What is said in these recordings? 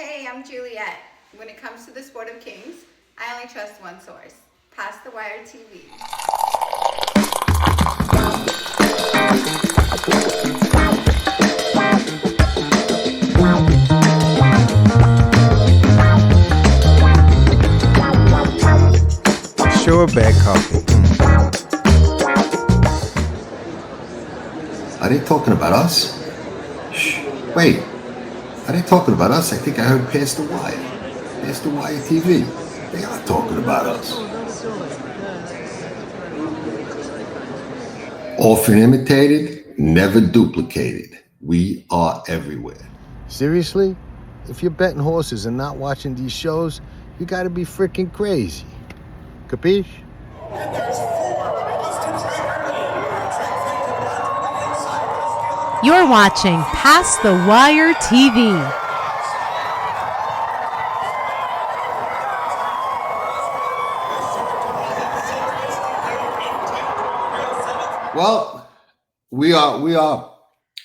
Hey, I'm Juliet. When it comes to the sport of kings, I only trust one source. Pass the Wire TV. Sure, bad coffee. Are they talking about us? Shh. Wait. Are they talking about us? I think I heard Past the Wire. Past the Wire TV. They are talking about us. Often imitated, never duplicated. We are everywhere. Seriously? If you're betting horses and not watching these shows, you gotta be freaking crazy. Capiche? You're watching Past the Wire TV. Well, we are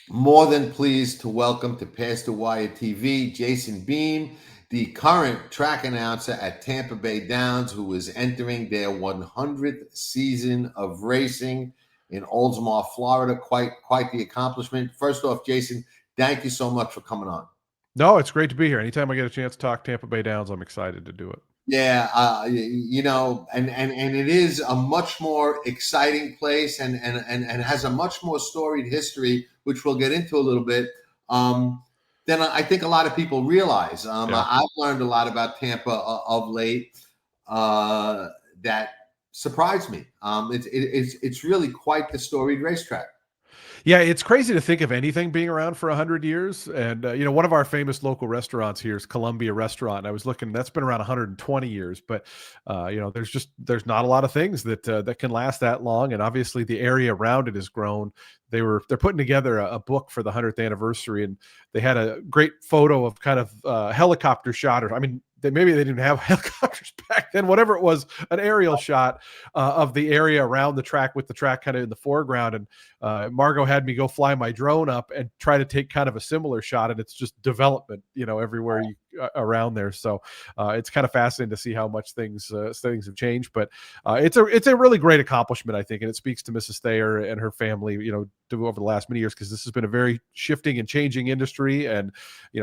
more than pleased to welcome to Past the Wire TV Jason Beem, the current track announcer at Tampa Bay Downs, who is entering their 100th season of racing in Oldsmar, Florida. Quite the accomplishment. First off, Jason, thank you so much for coming on. No, it's great to be here. Anytime I get a chance to talk Tampa Bay Downs, I'm excited to do it. Yeah, and it is a much more exciting place and has a much more storied history, which we'll get into a little bit, than I think a lot of people realize. I've learned a lot about Tampa of late that surprised me. It's really quite the storied racetrack. Yeah, it's crazy to think of anything being around for 100 years. And, one of our famous local restaurants here is Columbia Restaurant. I was looking, that's been around 120 years, but, there's not a lot of things that can last that long. And obviously the area around it has grown. They're putting together a book for the 100th anniversary, and they had a great photo of kind of helicopter shot, or, I mean, maybe they didn't have helicopters back then, whatever it was, an aerial shot of the area around the track, with the track kind of in the foreground. And Margot had me go fly my drone up and try to take kind of a similar shot, and it's just development, everywhere around there. So it's kind of fascinating to see how much things have changed. But it's a really great accomplishment, I think, and it speaks to Mrs. Thayer and her family, over the last many years, because this has been a very shifting and changing industry, and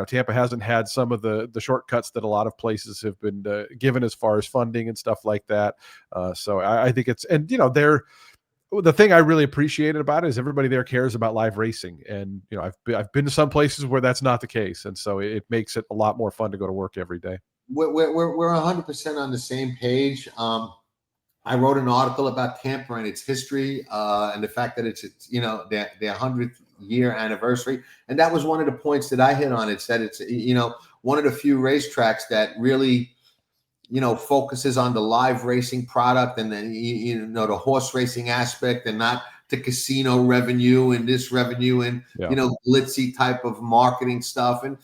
Tampa hasn't had some of the shortcuts that a lot of places have been given as far as funding and stuff like that. So I think it's, and the thing I really appreciated about it is everybody there cares about live racing, and I've been to some places where that's not the case, and so it makes it a lot more fun to go to work every day. We're 100% on the same page. I wrote an article about Tampa and its history, and the fact that it's their 100th year anniversary, and that was one of the points that I hit on. It said it's one of the few racetracks that really focuses on the live racing product, and then the horse racing aspect, and not the casino revenue and this revenue and glitzy type of marketing stuff. And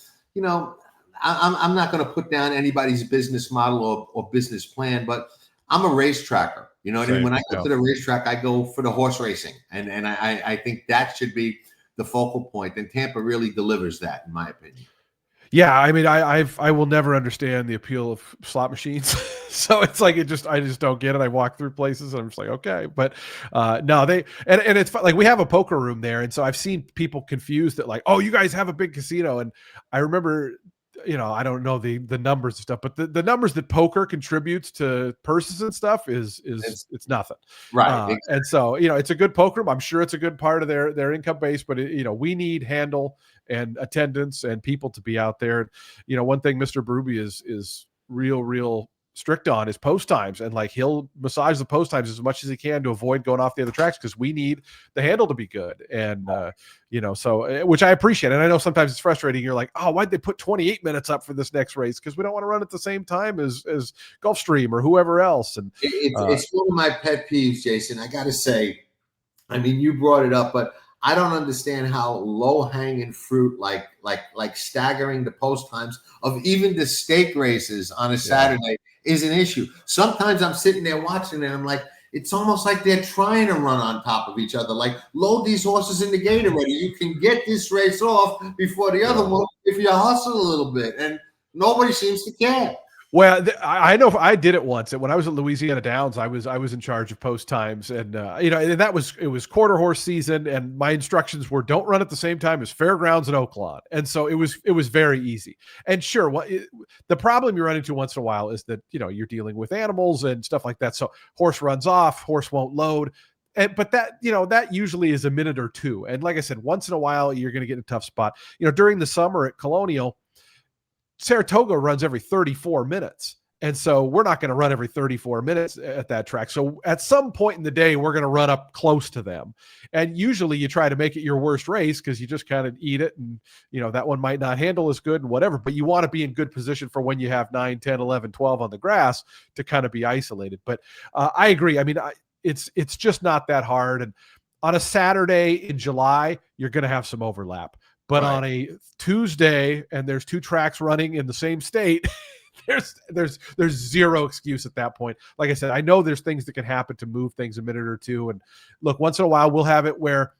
I'm not going to put down anybody's business model or business plan, but I'm a racetracker. You know what I mean? When I go to the racetrack, I go for the horse racing, and I think that should be the focal point. And Tampa really delivers that, in my opinion. Yeah, I mean, I will never understand the appeal of slot machines. So it's like, I just don't get it. I walk through places and I'm just like, okay, but no, and it's like, we have a poker room there, and so I've seen people confused that, like, oh, you guys have a big casino, and I remember, I don't know the numbers and stuff, but the numbers that poker contributes to purses and stuff is it's nothing. Right. Exactly. And so, it's a good poker room. I'm sure it's a good part of their income base, but we need handle and attendance and people to be out there. One thing Mr. Berube is real strict on is post times, and like, he'll massage the post times as much as he can to avoid going off the other tracks, because we need the handle to be good. And so, which I appreciate. And I know sometimes it's frustrating. You're like, oh, why'd they put 28 minutes up for this next race? Because we don't want to run at the same time as Gulfstream or whoever else. And it's one of my pet peeves, Jason. I gotta say, I mean, you brought it up, but I don't understand how low-hanging fruit, like staggering the post times of even the stake races on a Saturday is an issue. Sometimes I'm sitting there watching and I'm like, it's almost like they're trying to run on top of each other. Like, load these horses in the gate already. You can get this race off before the other one if you hustle a little bit. And Nobody seems to care. Well, I know I did it once. When I was at Louisiana Downs, I was in charge of post times, and and it was quarter horse season, and my instructions were don't run at the same time as Fairgrounds and Oaklawn, and so it was very easy. And sure, the problem you run into once in a while is that you're dealing with animals and stuff like that. So horse runs off, horse won't load. But that usually is a minute or two. And like I said, once in a while, you're going to get in a tough spot. During the summer at Colonial, Saratoga runs every 34 minutes. And so we're not going to run every 34 minutes at that track. So at some point in the day, we're going to run up close to them. And usually you try to make it your worst race because you just kind of eat it. And, that one might not handle as good and whatever, but you want to be in good position for when you have 9, 10, 11, 12 on the grass to kind of be isolated. But I agree. I mean, it's just not that hard. And on a Saturday in July, you're going to have some overlap. But on a Tuesday, and there's 2 tracks running in the same state, there's zero excuse at that point. Like I said, I know there's things that can happen to move things a minute or two. And look, once in a while, we'll have it where,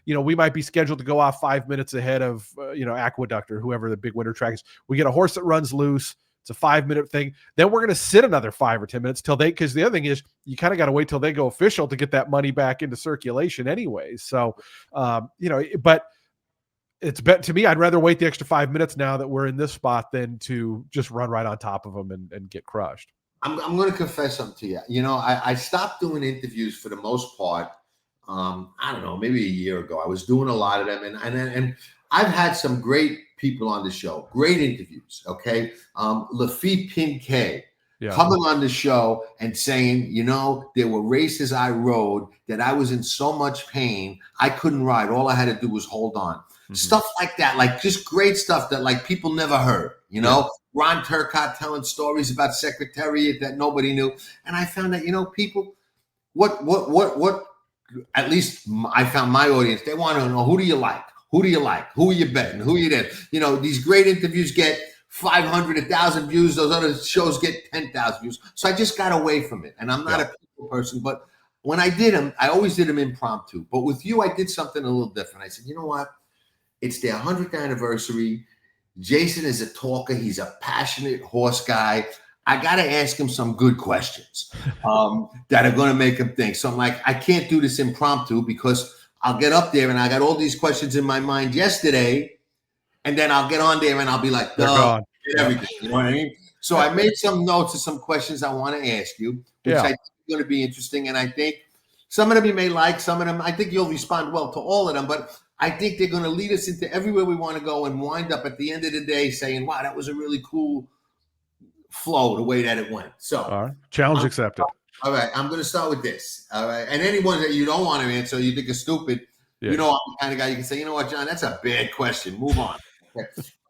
we might be scheduled to go off 5 minutes ahead of, Aqueduct or whoever the big winter track is. We get a horse that runs loose. It's a 5-minute thing. Then we're going to sit another 5 or 10 minutes because the other thing is you kind of got to wait till they go official to get that money back into circulation anyways. So, but to me, I'd rather wait the extra 5 minutes now that we're in this spot than to just run right on top of them and get crushed. I'm going to confess something to you. I stopped doing interviews for the most part. I don't know, maybe a year ago. I was doing a lot of them, and I've had some great people on the show, great interviews. Okay, Lafitte Pincay coming on the show and saying, there were races I rode that I was in so much pain I couldn't ride. All I had to do was hold on. Mm-hmm. Stuff like that, like just great stuff that like people never heard. Ron Turcott telling stories about Secretariat that nobody knew, and I found that people, what. At least I found my audience. They want to know, who do you like? Who do you like? Who are you betting? Who are you there? These great interviews get 500, 1,000 views. Those other shows get 10,000 views. So I just got away from it. And I'm not a people person, but when I did them, I always did them impromptu. But with you, I did something a little different. I said, you know what? It's their 100th anniversary. Jason is a talker. He's a passionate horse guy. I got to ask him some good questions that are going to make him think. So I'm like, I can't do this impromptu because I'll get up there and I got all these questions in my mind yesterday. And then I'll get on there and I'll be like, everything. You know what I mean? So I made some notes of some questions I want to ask you, which I think are going to be interesting. And I think some of them you may like, some of them, I think you'll respond well to all of them. But I think they're going to lead us into everywhere we want to go and wind up at the end of the day saying, wow, that was a really cool flow the way that it went. So all right. Challenge accepted. All right, I'm going to start with this. All right, and anyone that you don't want to answer, you think is stupid, I'm the kind of guy you can say, you know what, John, that's a bad question. Move on. Okay.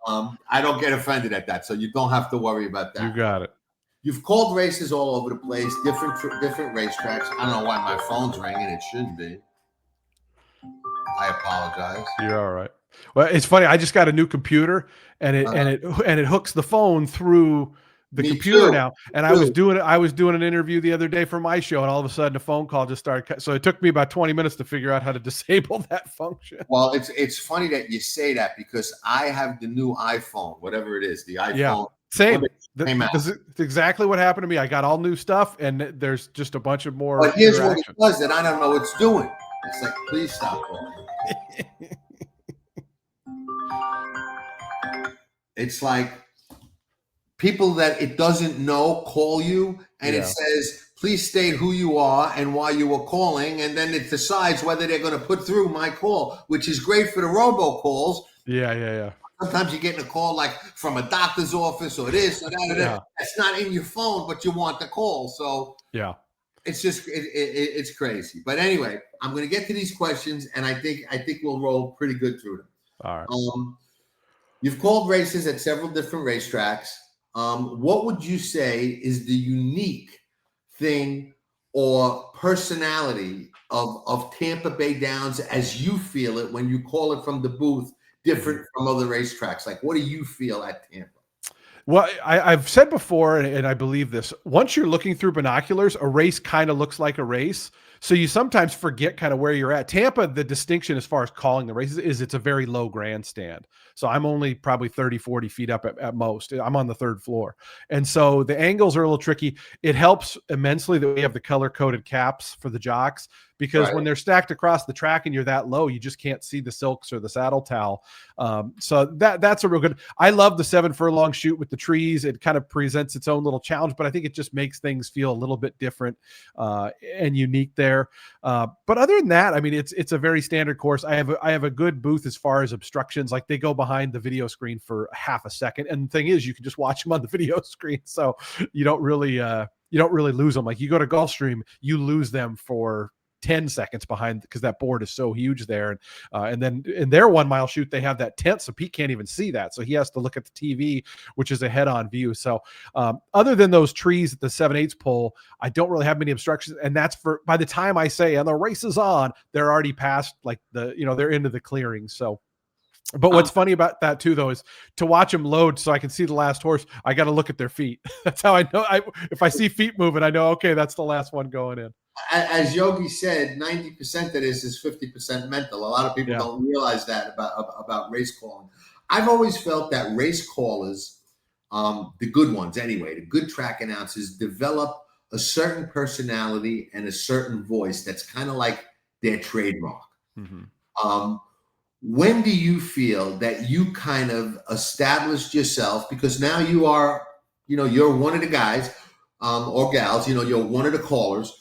I don't get offended at that, so you don't have to worry about that. You got it. You've called races all over the place, different racetracks. I don't know why my phone's ringing. It shouldn't be. I apologize. You're all right. Well, it's funny. I just got a new computer, and it hooks the phone through the computer now. And I was doing an interview the other day for my show, and all of a sudden a phone call just started. So it took me about 20 minutes to figure out how to disable that function. Well, it's funny that you say that because I have the new iPhone, whatever it is, the iPhone. Yeah, same. This is exactly what happened to me. I got all new stuff, and there's just a bunch of more. But here's what it was that I don't know what's doing. It's like, please stop calling. It's like people that it doesn't know call you, and it says, please state who you are and why you were calling, and then it decides whether they're going to put through my call, which is great for the robocalls. Yeah. Sometimes you're getting a call like from a doctor's office or this or that. Yeah. That's not in your phone, but you want the call. So it's just it's crazy. But anyway, I'm going to get to these questions, and I think we'll roll pretty good through them. All right. You've called races at several different racetracks. What would you say is the unique thing or personality of Tampa Bay Downs as you feel it when you call it from the booth, different from other racetracks? Like, what do you feel at Tampa? Well, I've said before, and I believe this, once you're looking through binoculars, a race kind of looks like a race. So you sometimes forget kind of where you're at. Tampa, the distinction as far as calling the races is it's a very low grandstand. So I'm only probably 30, 40 feet up at most. I'm on the third floor. And so the angles are a little tricky. It helps immensely that we have the color coded caps for the jocks, because Right. when they're stacked across the track and you're that low, you just can't see the silks or the saddle towel. So that's a real good. I love the 7 furlong shoot with the trees. It kind of presents its own little challenge, but I think it just makes things feel a little bit different and unique there. But other than that, I mean, it's a very standard course. I have a good booth as far as obstructions. Like they go behind the video screen for half a second, and the thing is, you can just watch them on the video screen, so you don't really lose them. Like you go to Gulfstream, you lose them for 10 seconds behind, because that board is so huge there. And then in their 1 mile shoot, they have that tent, so Pete can't even see that. So he has to look at the TV, which is a head-on view. So other than those trees at the 7/8 pole, I don't really have many obstructions. And that's for, by the time I say, and the race is on, they're already past like they're into the clearing. So, but what's funny about that too, though, is to watch them load so I can see the last horse, I got to look at their feet. That's how I know. If I see feet moving, I know, okay, that's the last one going in. As Yogi said, 90% of this is 50% mental. A lot of people don't realize that about race calling. I've always felt that race callers, the good ones anyway, the good track announcers, develop a certain personality and a certain voice that's kind of like their trademark. Mm-hmm. When do you feel that you kind of established yourself, because now you are, you're one of the guys or gals, you're one of the callers.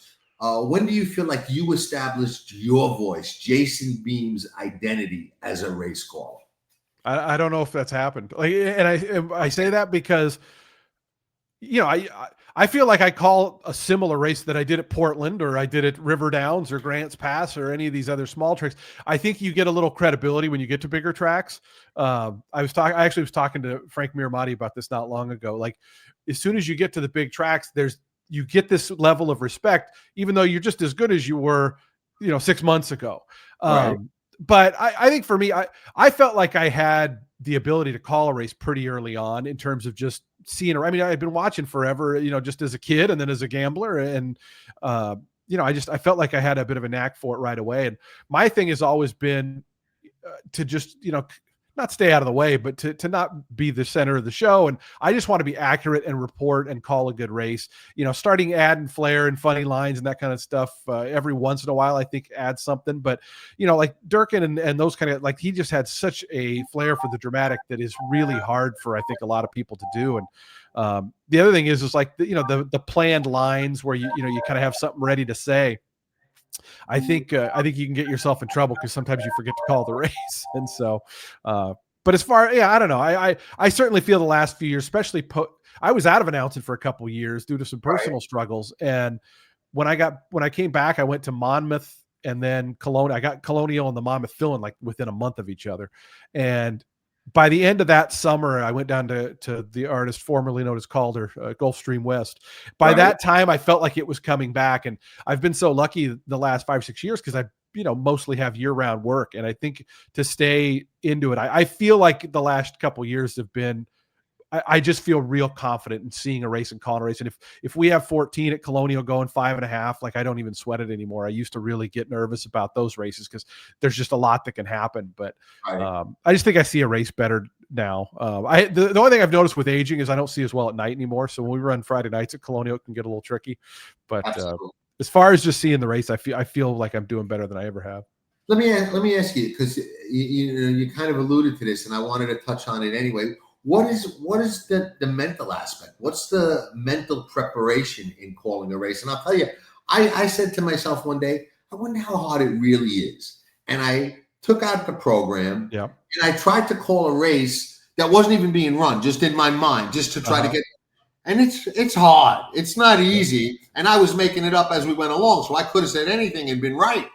When do you feel like you established your voice, Jason Beem's identity as a race caller? I don't know if that's happened. Like, and I say that because, I feel like I call a similar race that I did at Portland, or I did at River Downs or Grants Pass or any of these other small tracks. I think you get a little credibility when you get to bigger tracks. I actually was talking to Frank Miramati about this not long ago. Like, as soon as you get to the big tracks, you get this level of respect, even though you're just as good as you were, 6 months ago. Right. But I think for me, I felt like I had the ability to call a race pretty early on in terms of just seeing her. I mean, I had been watching forever, just as a kid and then as a gambler. And, I felt like I had a bit of a knack for it right away. And my thing has always been to just, not stay out of the way, but to not be the center of the show. And I just want to be accurate and report and call a good race, starting adding flair and funny lines and that kind of stuff every once in a while, I think adds something. But, like Durkin and those kind of, like, he just had such a flair for the dramatic that is really hard for, I think, a lot of people to do. And the other thing is like, the planned lines where you kind of have something ready to say. I think you can get yourself in trouble because sometimes you forget to call the race. And so, but as far, I don't know. I certainly feel the last few years, especially I was out of announcing for a couple of years due to some personal struggles. And when I came back, I went to Monmouth and then Colonial. I got Colonial and the Monmouth filling like within a month of each other. And by the end of that summer, I went down to the artist formerly known as Calder, Gulfstream West. By that time, I felt like it was coming back. And I've been so lucky the last 5 or 6 years because I, mostly have year-round work. And I think to stay into it, I feel like the last couple of years have been, I just feel real confident in seeing a race and calling a race. And if we have 14 at Colonial going 5.5, like I don't even sweat it anymore. I used to really get nervous about those races because there's just a lot that can happen. But I just think I see a race better now. The only thing I've noticed with aging is I don't see as well at night anymore. So when we run Friday nights at Colonial, it can get a little tricky. But as far as just seeing the race, I feel like I'm doing better than I ever have. Let me ask you, because you kind of alluded to this, and I wanted to touch on it anyway. What is the mental aspect? What's the mental preparation in calling a race? And I'll tell you, I said to myself one day, I wonder how hard it really is. And I took out the program and I tried to call a race that wasn't even being run, just in my mind, just to try to get. And it's hard. It's not easy. And I was making it up as we went along, so I could have said anything and been right.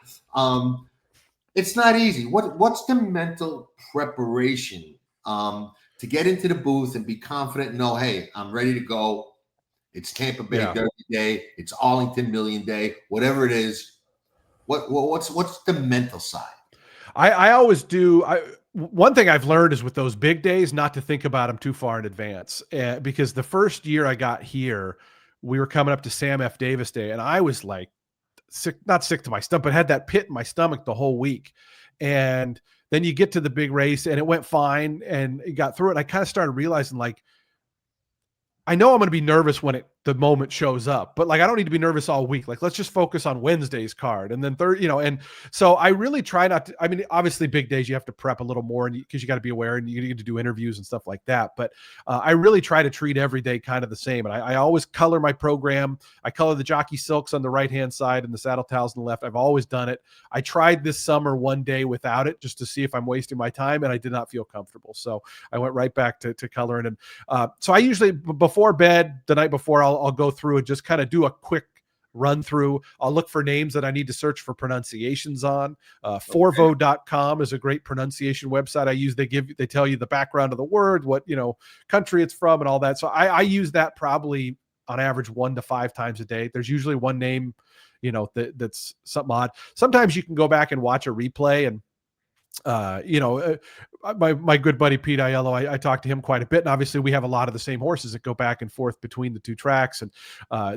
It's not easy. What's the mental preparation to get into the booth and be confident and know, hey, I'm ready to go. It's Tampa Bay Derby Day. It's Arlington Million Day. Whatever it is. What's the mental side? I always do. One thing I've learned is with those big days, not to think about them too far in advance. Because the first year I got here, we were coming up to Sam F. Davis Day, and I was like, sick, not sick to my stomach, but had that pit in my stomach the whole week. And then you get to the big race and it went fine and it got through it. And I kind of started realizing, like, I know I'm going to be nervous when the moment shows up, but like, I don't need to be nervous all week. Like, let's just focus on Wednesday's card. And then third, and so I really try not to, I mean, obviously big days, you have to prep a little more and because you got to be aware and you get to do interviews and stuff like that. But I really try to treat every day kind of the same. And I always color my program. I color the jockey silks on the right-hand side and the saddle towels on the left. I've always done it. I tried this summer one day without it just to see if I'm wasting my time, and I did not feel comfortable. So I went right back to coloring. And so I usually, before bed, the night before, I'll go through and just kind of do a quick run through. I'll look for names that I need to search for pronunciations on. Forvo.com is a great pronunciation website I use. They tell you the background of the word, what, country it's from and all that. So I use that probably on average 1 to 5 times a day. There's usually one name, that's something odd. Sometimes you can go back and watch a replay and, my good buddy Pete Aiello, I talked to him quite a bit, and obviously we have a lot of the same horses that go back and forth between the two tracks. And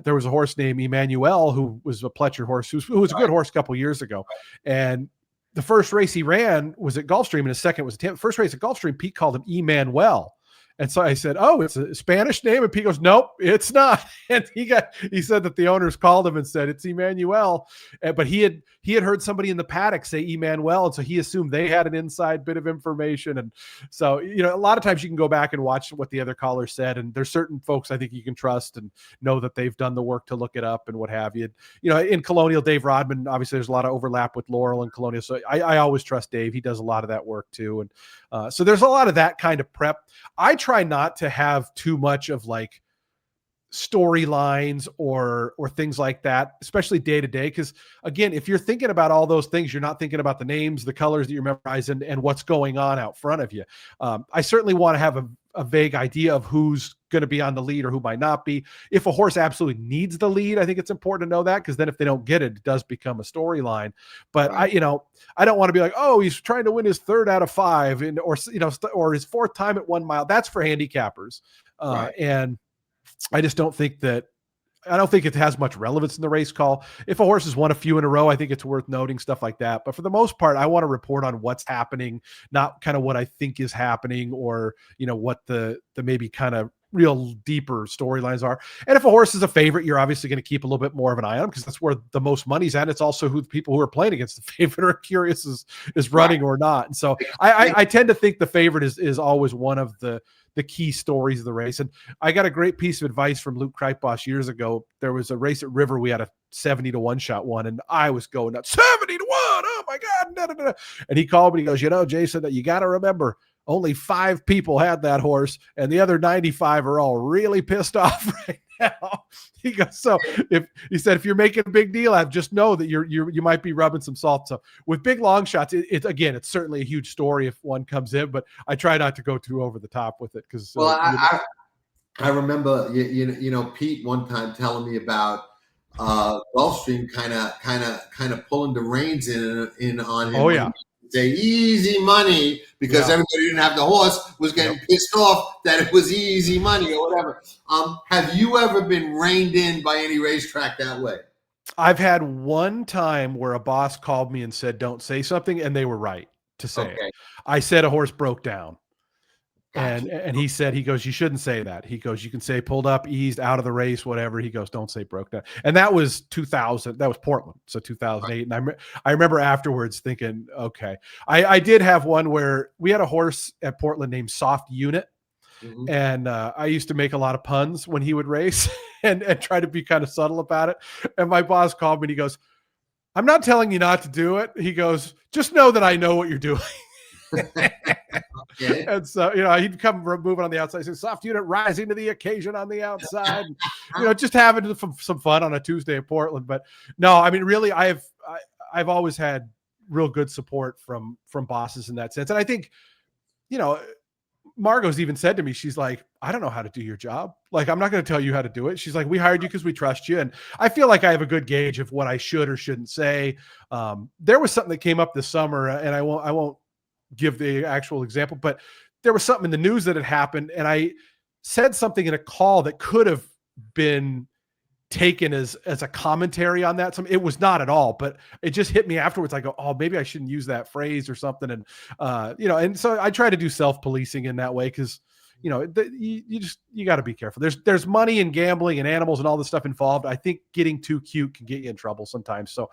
there was a horse named Emmanuel who was a Pletcher horse, who was a good horse a couple years ago. And the first race he ran was at Gulfstream, and his second was Tampa. First race at Gulfstream, Pete called him Emmanuel. And so I said, "Oh, it's a Spanish name." And Pete goes, "Nope, it's not." And he said that the owners called him and said it's Emmanuel, but he had heard somebody in the paddock say Emmanuel, and so he assumed they had an inside bit of information. And so a lot of times you can go back and watch what the other caller said, and there's certain folks I think you can trust and know that they've done the work to look it up and what have you. In Colonial, Dave Rodman, obviously there's a lot of overlap with Laurel and Colonial, so I always trust Dave. He does a lot of that work too, and so there's a lot of that kind of prep. I try not to have too much of like storylines or things like that, especially day to day. Because again, if you're thinking about all those things, you're not thinking about the names, the colors that you memorize, and what's going on out front of you. I certainly want to have a vague idea of who's going to be on the lead or who might not be. If a horse absolutely needs the lead, I think it's important to know that, because then if they don't get it, it does become a storyline. But right. I don't want to be like, oh, he's trying to win his 3rd out of 5 or his 4th time at 1 mile. That's for handicappers. Right. And I just don't think that, I don't think it has much relevance in the race call. If a horse has won a few in a row, I think it's worth noting, stuff like that. But for the most part, I want to report on what's happening, not kind of what I think is happening, or, what the maybe kind of real deeper storylines are. And if a horse is a favorite, you're obviously going to keep a little bit more of an eye on him, because that's where the most money's at. It's also who the people who are playing against the favorite are curious is running or not. And so I tend to think the favorite is always one of the key stories of the race. And I got a great piece of advice from Luke Kreitbosch years ago. There was a race at River. We had a 70-1 shot one, and I was going nuts. 70-1. Oh my God. Da, da, da. And he called me. He goes, Jason, you got to remember, only 5 people had that horse, and the other 95 are all really pissed off right now. He goes, so if you're making a big deal out, just know that you might be rubbing some salt. So with big long shots, it's certainly a huge story if one comes in, but I try not to go too over the top with it, because I remember Pete one time telling me about Gulfstream kind of pulling the reins in on him. Oh yeah. Say easy money, because everybody didn't have the horse, was getting pissed off that it was easy money or whatever. Have you ever been reined in by any racetrack that way? I've had one time where a boss called me and said, "Don't say something," and they were right to say it. I said a horse broke down. Gotcha. And he said, he goes, "You shouldn't say that." He goes, "You can say pulled up, eased, out of the race, whatever." He goes, "Don't say broke down." And that was 2000. That was Portland. So 2008. Right. And I remember afterwards thinking, okay, I did have one where we had a horse at Portland named Soft Unit. Mm-hmm. And I used to make a lot of puns when he would race and try to be kind of subtle about it. And my boss called me and he goes, "I'm not telling you not to do it." He goes, "Just know that I know what you're doing." Okay. And so, he'd come moving on the outside, say, "Soft Unit rising to the occasion on the outside," just having some fun on a Tuesday in Portland. But no, I mean, really, I've always had real good support from bosses in that sense. And I think, Margot's even said to me, she's like, "I don't know how to do your job. Like, I'm not going to tell you how to do it." She's like, "We hired you because we trust you." And I feel like I have a good gauge of what I should or shouldn't say. There was something that came up this summer, and I won't give the actual example, but there was something in the news that had happened, and I said something in a call that could have been taken as a commentary on that. It was not at all, but it just hit me afterwards. I go, oh, maybe I shouldn't use that phrase or something. And, and so I try to do self-policing in that way. Cause you got to be careful. There's money and gambling and animals and all this stuff involved. I think getting too cute can get you in trouble sometimes. So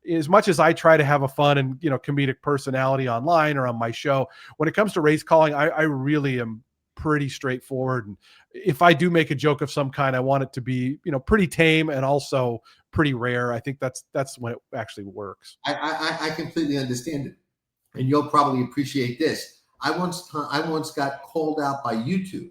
as much as I try to have a fun and, comedic personality online or on my show, when it comes to race calling, I really am pretty straightforward. And if I do make a joke of some kind, I want it to be, pretty tame and also pretty rare. I think that's when it actually works. I completely understand it. And you'll probably appreciate this. I once got called out by YouTube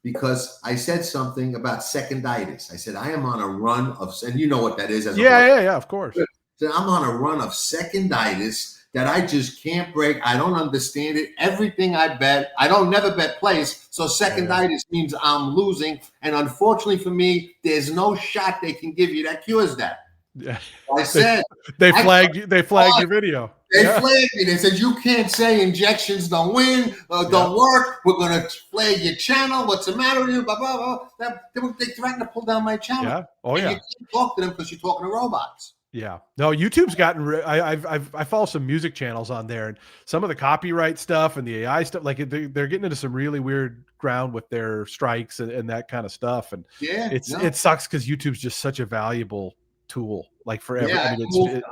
because I said something about seconditis. I said, I am on a run of, and you know what that is. Yeah, of course. So I'm on a run of seconditis that I just can't break. I don't understand it. Everything I bet, I don't never bet place. So seconditis means I'm losing. And unfortunately for me, there's no shot they can give you that cures that. Yeah. I said they flagged your video. They flagged me. They said you can't say injections don't win, don't work. We're gonna flag your channel. What's the matter with you? Blah blah blah. They threatened to pull down my channel. Yeah. Oh yeah. You can't talk to them because you're talking to robots. Yeah. No, YouTube's gotten. I follow some music channels on there, and some of the copyright stuff and the AI stuff, like they're getting into some really weird ground with their strikes and that kind of stuff. And it sucks because YouTube's just such a valuable tool, like forever. Yeah,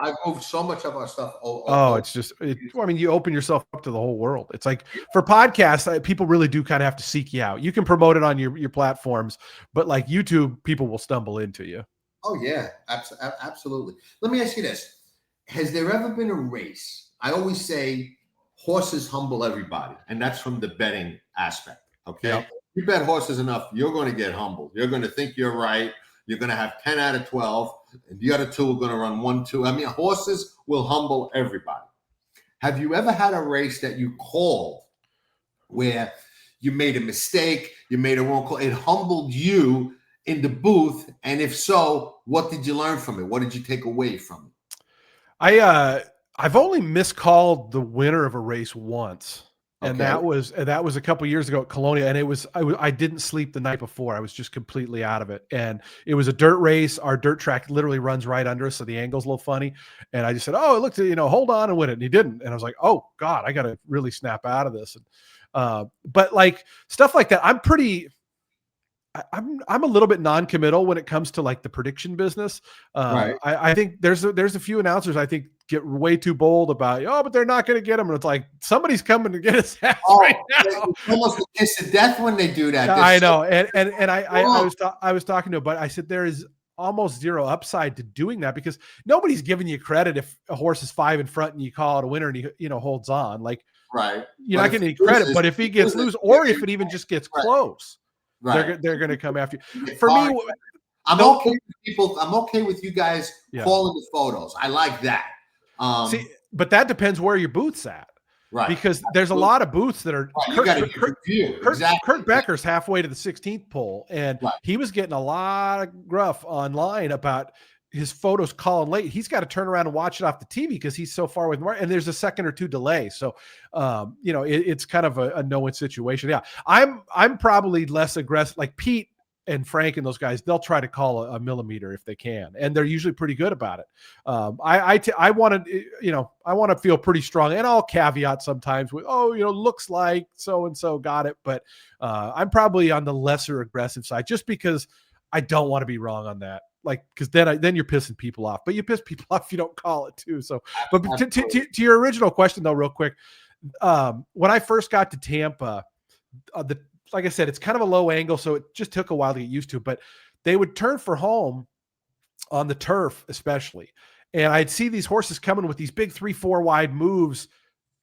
I've moved so much of our stuff. It's just. You open yourself up to the whole world. It's like for podcasts, people really do kind of have to seek you out. You can promote it on your platforms, but like YouTube, people will stumble into you. Oh, yeah, absolutely. Let me ask you this. Has there ever been a race? I always say horses humble everybody, and that's from the betting aspect, okay? Yep. You bet horses enough, you're going to get humbled. You're going to think you're right. You're going to have 10 out of 12, and the other two are going to run 1-2. Horses will humble everybody. Have you ever had a race that you called where you made a mistake, you made a wrong call, it humbled you in the booth, and if so, what did you learn from it? What did you take away from it? I've only miscalled the winner of a race once, and Okay. that was a couple years ago at Colonia, and I didn't sleep the night before. I was just completely out of it, and it was a dirt race. Our dirt track literally runs right under us, so the angle's a little funny. And I just said, "Oh, it looked, hold on and win it," and he didn't. And I was like, "Oh God, I got to really snap out of this." And but like stuff like that, I'm a little bit non-committal when it comes to like the prediction business. Right. I think there's a few announcers I think get way too bold about, but they're not going to get them. And it's like, somebody's coming to get us ass right now. It's almost a kiss of death when they do that. I know. And I was talking to him, but I said, there is almost zero upside to doing that because nobody's giving you credit if a horse is 5 in front and you call it a winner and he, holds on. Like, right. You're not getting any credit, but if he gets loose or if it even just gets close. Right. They're going to come after you. For me, I'm okay with people. I'm okay with you guys calling the photos. I like that. See, but that depends where your booth's at, right? Because there's a lot of booths that are. Right, Kurt Becker's halfway to the 16th pole, and he was getting a lot of gruff online about his photos calling late. He's got to turn around and watch it off the TV because he's so far away from and there's a second or two delay. So, it's kind of a no-win situation. Yeah. I'm probably less aggressive. Like Pete and Frank and those guys, they'll try to call a millimeter if they can. And they're usually pretty good about it. I want to feel pretty strong, and I'll caveat sometimes with, looks like so-and-so got it. But I'm probably on the lesser aggressive side just because I don't want to be wrong on that. Like, because then you're pissing people off, but you piss people off if you don't call it too. So, but to your original question though, real quick, when I first got to Tampa, like I said, it's kind of a low angle, so it just took a while to get used to. But they would turn for home on the turf, especially, and I'd see these horses coming with these big 3-4 wide moves,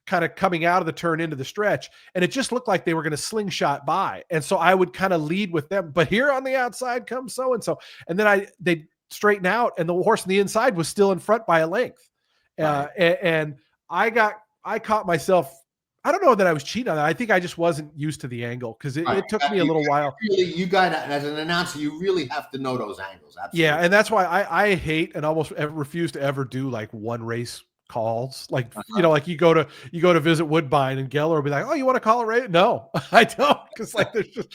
kind of coming out of the turn into the stretch, and it just looked like they were going to slingshot by. And so I would kind of lead with them, but here on the outside comes so-and-so. And then they'd straighten out, and the horse on the inside was still in front by a length. And I caught myself. I don't know that I was cheating on that. I think I just wasn't used to the angle because it took me a little while. You got to, as an announcer, you really have to know those angles. Absolutely. Yeah. And that's why I hate and almost refuse to ever do like one race calls. Like, like you go to visit Woodbine and Geller will be like, oh, you want to call a race? No, I don't. Cause like, there's just,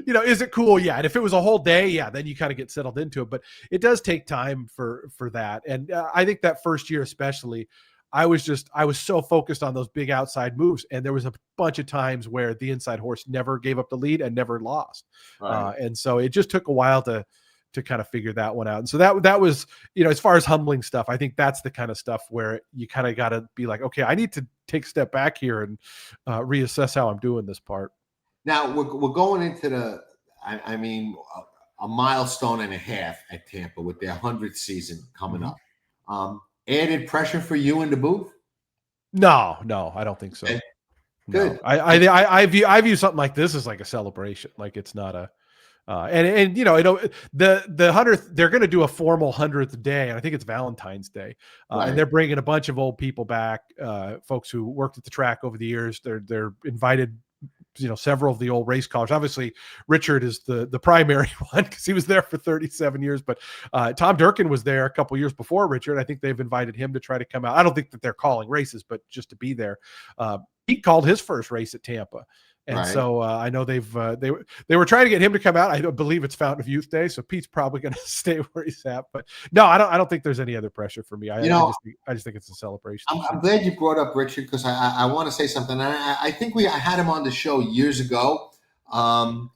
is it cool? Yeah. And if it was a whole day, yeah, then you kind of get settled into it, but it does take time for that. And I think that first year, especially, I was so focused on those big outside moves. And there was a bunch of times where the inside horse never gave up the lead and never lost. Right. And so it just took a while to kind of figure that one out. And so that was, as far as humbling stuff, I think that's the kind of stuff where you kind of got to be like, okay, I need to take a step back here and reassess how I'm doing this part. Now we're going into a milestone and a half at Tampa with their 100th season coming up. Added pressure for you in the booth? No, I don't think so. Okay. No. Good. I view something like this as like a celebration. Like it's not a, the 100th, they're going to do a formal 100th day. And I think it's Valentine's Day. And they're bringing a bunch of old people back, folks who worked at the track over the years. They're invited, several of the old race callers. Obviously Richard is the primary one because he was there for 37 years, but Tom Durkin was there a couple years before Richard. I think they've invited him to try to come out. I don't think that they're calling races, but just to be there. Pete called his first race at Tampa. And so I know they were trying to get him to come out. I don't believe it's Fountain of Youth Day, so Pete's probably going to stay where he's at. But no, I don't think there's any other pressure for me. I just think it's a celebration. I'm glad you brought up Richard because I want to say something. I think I had him on the show years ago. And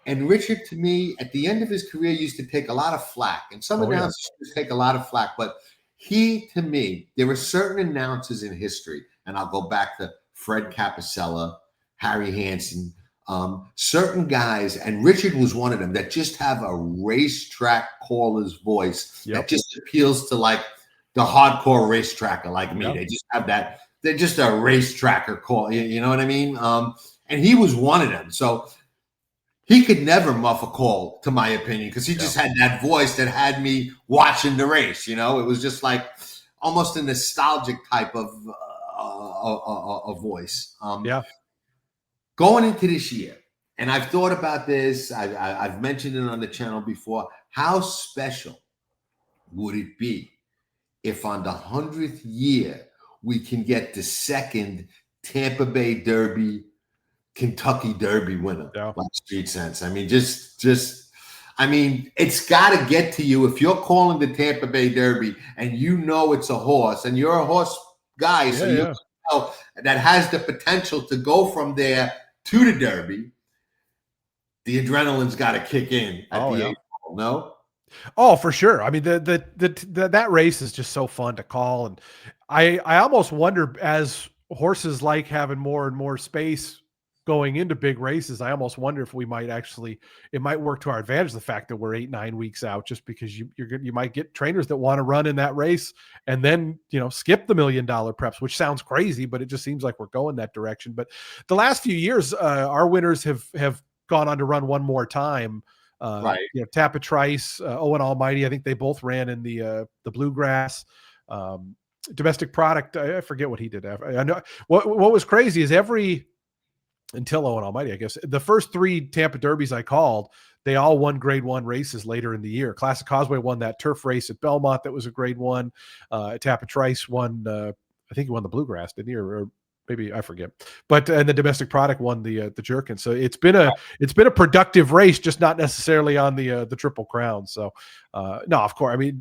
Richard, to me, at the end of his career, used to take a lot of flack, and some announcers take a lot of flack. But he, to me, there were certain announcers in history, and I'll go back to Fred Capicella, Harry Hansen, certain guys, and Richard was one of them that just have a racetrack caller's voice that just appeals to like the hardcore racetracker like me. They just have that. They're just a racetracker call. You know what I mean? And he was one of them. So he could never muff a call, to my opinion, because he just had that voice that had me watching the race. It was just like almost a nostalgic type of voice. Going into this year, and I've thought about this, I've mentioned it on the channel before, how special would it be if on the 100th year we can get the second Tampa Bay Derby, Kentucky Derby winner, like Street Sense? I mean, it's got to get to you if you're calling the Tampa Bay Derby and it's a horse and you're a horse guy, so you know that has the potential to go from there to the Derby. The adrenaline's got to kick in at the 8th hole, no? Oh, for sure. I mean, that race is just so fun to call, and I almost wonder, as horses like having more and more space going into big races, I almost wonder if it might work to our advantage, the fact that we're 8-9 weeks out, just because you might get trainers that want to run in that race and then, skip the $1 million preps, which sounds crazy, but it just seems like we're going that direction. But the last few years, our winners have gone on to run one more time. Tampa Trice, Owen Almighty, I think they both ran in the Bluegrass. Domestic Product, I forget what he did. I know what was crazy is until Owen Almighty, I guess, the first 3 Tampa Derbies I called, they all won Grade 1 races later in the year. Classic Causeway won that turf race at Belmont. That was a Grade 1. Tampa Trice won, I think he won the Bluegrass, didn't he? Or maybe I forget. But and the Domestic Product won the Jerkin. So it's been a productive race, just not necessarily on the Triple Crown. So no, of course, I mean,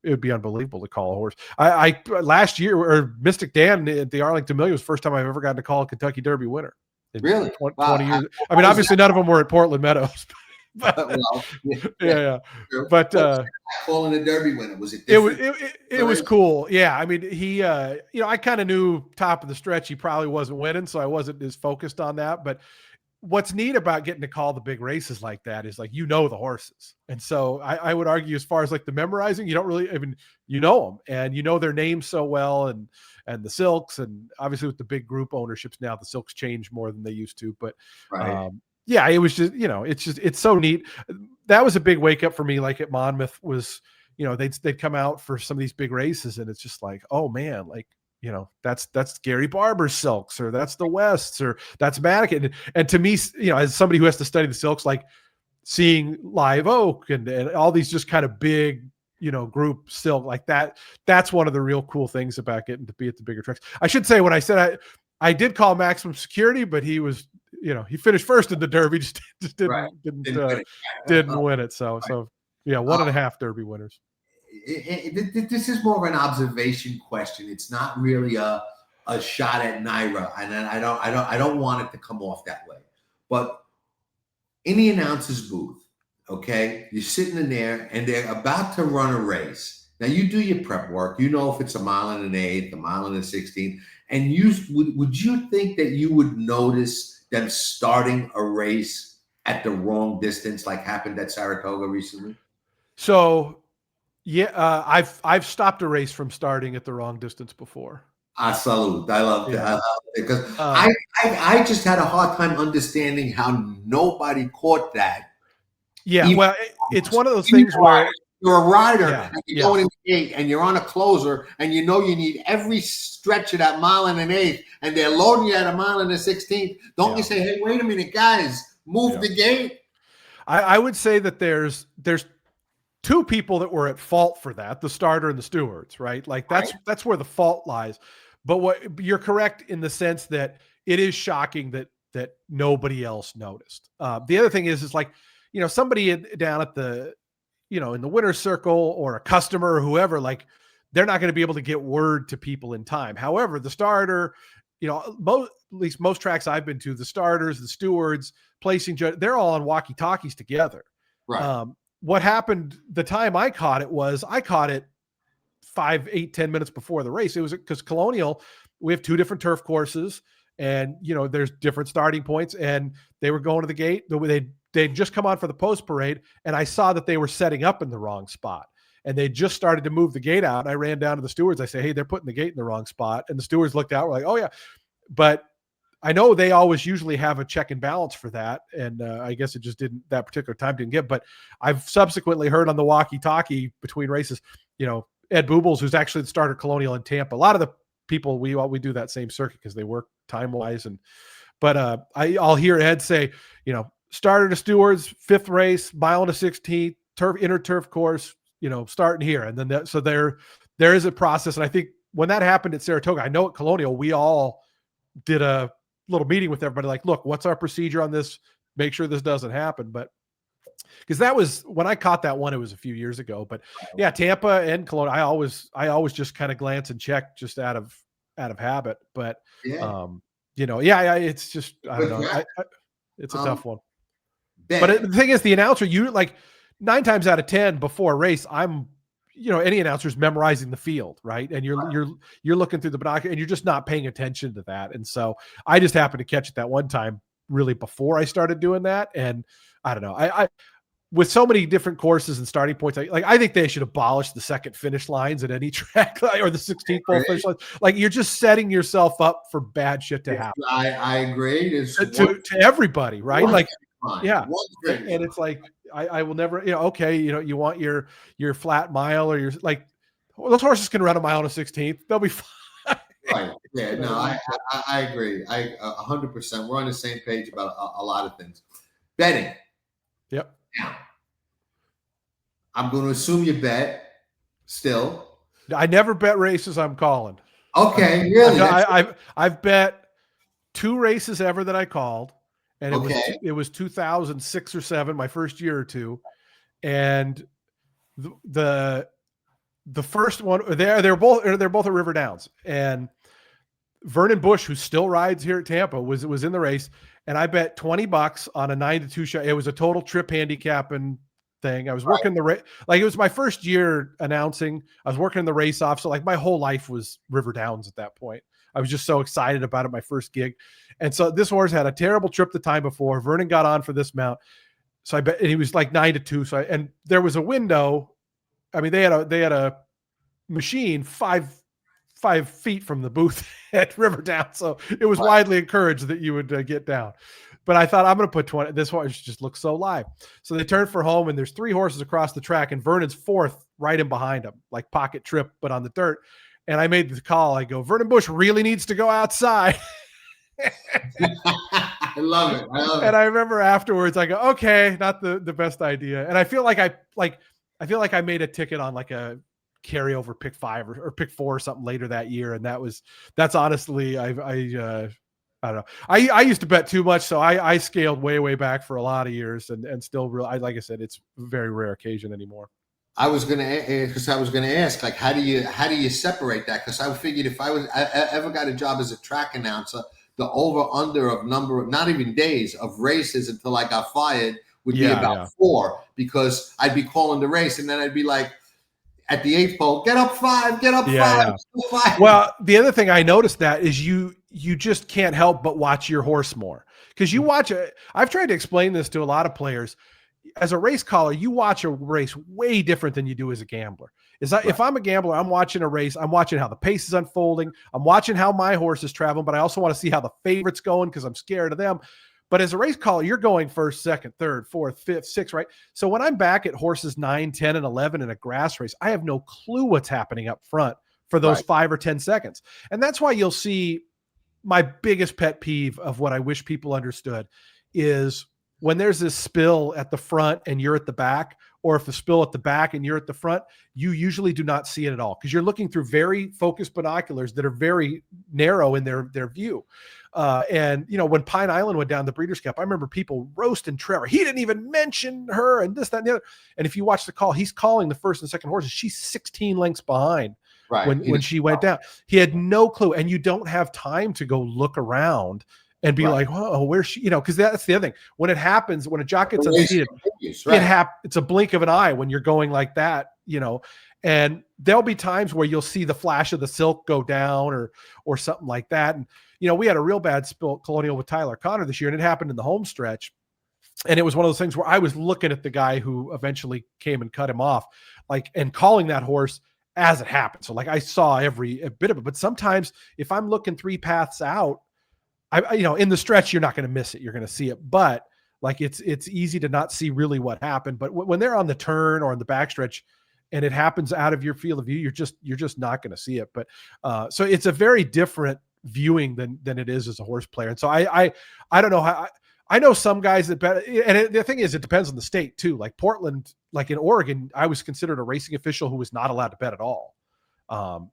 it would be unbelievable to call a horse. I last year, or Mystic Dan at the Arlington Million was the first time I've ever gotten to call a Kentucky Derby winner. Really? 20 years. I mean, obviously none of them were at Portland Meadows. But, But calling a Derby winner, was it? It was cool. Yeah, I mean, he, I kind of knew top of the stretch he probably wasn't winning, so I wasn't as focused on that. But what's neat about getting to call the big races like that is, like, the horses, and so I would argue, as far as like the memorizing, you don't really even them, and their names so well, and the Silks, and obviously with the big group ownerships now, the Silks change more than they used to. But it was just, it's so neat. That was a big wake up for me. Like at Monmouth was, they'd come out for some of these big races, and it's just like, oh man, like, that's Gary Barber's Silks, or that's the Wests, or that's Madigan. And to me, as somebody who has to study the Silks, like seeing Live Oak and all these just kind of big group still like that. That's one of the real cool things about getting to be at the bigger tracks. I should say, when I said I did call maximum security, but he was, he finished first in the Derby, just didn't win it. So yeah, 1.5 Derby winners. This is more of an observation question. It's not really a shot at Naira, and I don't want it to come off that way. But in the announcer's booth, okay, you're sitting in there, and they're about to run a race. Now you do your prep work. You know if it's 1 1/8, 1 1/16, and would you think that you would notice them starting a race at the wrong distance, like happened at Saratoga recently? So. Yeah, I've stopped a race from starting at the wrong distance before. Salute. I love that. Yeah. I love it because I just had a hard time understanding how nobody caught that. Yeah, Even well, it's one of those things where you're a rider Yeah, and you're going in the gate and you're on a closer and you need every stretch of that 1 1/8 and they're loading you at 1 1/16. Don't you say, hey, wait a minute, guys, move the gate? I would say that there's two people that were at fault for that, the starter and the stewards, right? Like that's where the fault lies. But you're correct in the sense that it is shocking that nobody else noticed. The other thing is like, somebody down at the, in the winner's circle or a customer or whoever, like they're not going to be able to get word to people in time. However, the starter, at least most tracks I've been to, the starters, the stewards, placing judge, they're all on walkie-talkies together. Right. What happened the time I caught it 5, 8, 10 minutes before the race. It was because Colonial, we have 2 different turf courses and, there's different starting points, and they were going to the gate. They'd just come on for the post parade, and I saw that they were setting up in the wrong spot, and they just started to move the gate out. And I ran down to the stewards. I say, hey, they're putting the gate in the wrong spot. And the stewards looked out, were like, oh yeah. But I know they always usually have a check and balance for that. And I guess it just that particular time didn't get, but I've subsequently heard on the walkie-talkie between races, Ed Boobles, who's actually the starter Colonial in Tampa. A lot of the people, we do that same circuit because they work time-wise. But I'll hear Ed say, starter to stewards, 5th race, 1 1/16, inner turf course, starting here. And then so there is a process. And I think when that happened at Saratoga, I know at Colonial, we all did a little meeting with everybody, like, look, what's our procedure on this? Make sure this doesn't happen. But because that was when I caught that one, it was a few years ago. But yeah, Tampa and Cologne, I always just kind of glance and check just out of habit. But it's just, I don't know. It's a tough one. But the thing is, the announcer, you like 9 times out of 10 before a race, I'm, any announcer's memorizing the field, right? And you're looking through the binocular and you're just not paying attention to that. And so I just happened to catch it that one time really before I started doing that. And I don't know, I with so many different courses and starting points, I think they should abolish the second finish lines at any track, or the 16th pole finish lines. Like, you're just setting yourself up for bad shit to happen. I agree. To everybody, right? Like, yeah. And it's like, I will never, okay, you want your flat mile, or those horses can run 1 1/16. They'll be fine. Right. Yeah. No, I agree. 100%. We're on the same page about a lot of things. Betting. Yep. Now, I'm going to assume you bet still. I never bet races I'm calling. Okay. Really? I've bet 2 races ever that I called. And it was 2006 or 7, my first year or 2. And the first one, they're both at River Downs. And Vernon Bush, who still rides here at Tampa, was in the race. And I bet $20 on a 9-2 shot. It was a total trip handicapping thing. I was working the race. Like, it was my first year announcing. I was working the race off. So like my whole life was River Downs at that point. I was just so excited about it, my first gig. And so this horse had a terrible trip the time before. Vernon got on for this mount. So I bet, and he was like 9-2. So and there was a window. I mean, they had a machine 5 feet from the booth at River Down. So it was widely encouraged that you would get down. But I thought, I'm going to put 20. This horse just looks so live. So they turned for home, and there's 3 horses across the track, and Vernon's 4th right in behind him, like pocket trip, but on the dirt. And I made the call. I go, Vernon Bush really needs to go outside. I love it. And I remember afterwards, I go, okay, not the best idea. And I feel like I feel like I made a ticket on like a carryover pick 5 or pick 4 or something later that year. And that's honestly, I don't know. I used to bet too much. So I scaled way back for a lot of years and still like I said, it's a very rare occasion anymore. I was gonna ask, like, how do you separate that? Because I figured if I ever got a job as a track announcer, the over under of number of not even days of races until I got fired would be about 4, because I'd be calling the race and then I'd be like, at the 8th pole, get up 5, get up 5, Yeah. 5. Well, the other thing I noticed that is you just can't help but watch your horse more, because you watch it. I've tried to explain this to a lot of players. As a race caller, you watch a race way different than you do as a gambler. If I'm a gambler, I'm watching a race. I'm watching how the pace is unfolding. I'm watching how my horse is traveling, but I also want to see how the favorite's going because I'm scared of them. But as a race caller, you're going first, second, third, fourth, fifth, sixth, right? So when I'm back at horses 9, 10, and 11 in a grass race, I have no clue what's happening up front for those 5 or 10 seconds. And that's why you'll see my biggest pet peeve of what I wish people understood is when there's this spill at the front and you're at the back, or if the spill at the back and you're at the front, you usually do not see it at all because you're looking through very focused binoculars that are very narrow in their view. And when Pine Island went down the Breeders' Cup, I remember people roasting Trevor. He didn't even mention her and this, that, and the other. And if you watch the call, he's calling the first and second horses. She's 16 lengths behind when she went down. He had no clue. And you don't have time to go look around and be like, "Whoa, where's she?" Because that's the other thing. When it happens, when a jock gets unseated, it's a blink of an eye when you're going like that, And there'll be times where you'll see the flash of the silk go down or something like that. And we had a real bad spill at Colonial with Tyler Connor this year, and it happened in the home stretch. And it was one of those things where I was looking at the guy who eventually came and cut him off, and calling that horse as it happened. So I saw every bit of it. But sometimes if I'm looking 3 paths out, in the stretch, you're not going to miss it. You're going to see it, but it's easy to not see really what happened. But when they're on the turn or in the backstretch and it happens out of your field of view, you're just not going to see it. But so it's a very different viewing than it is as a horse player. And so I don't know how. I know some guys that bet, and the thing is, it depends on the state too. Like Portland, like in Oregon, I was considered a racing official who was not allowed to bet at all.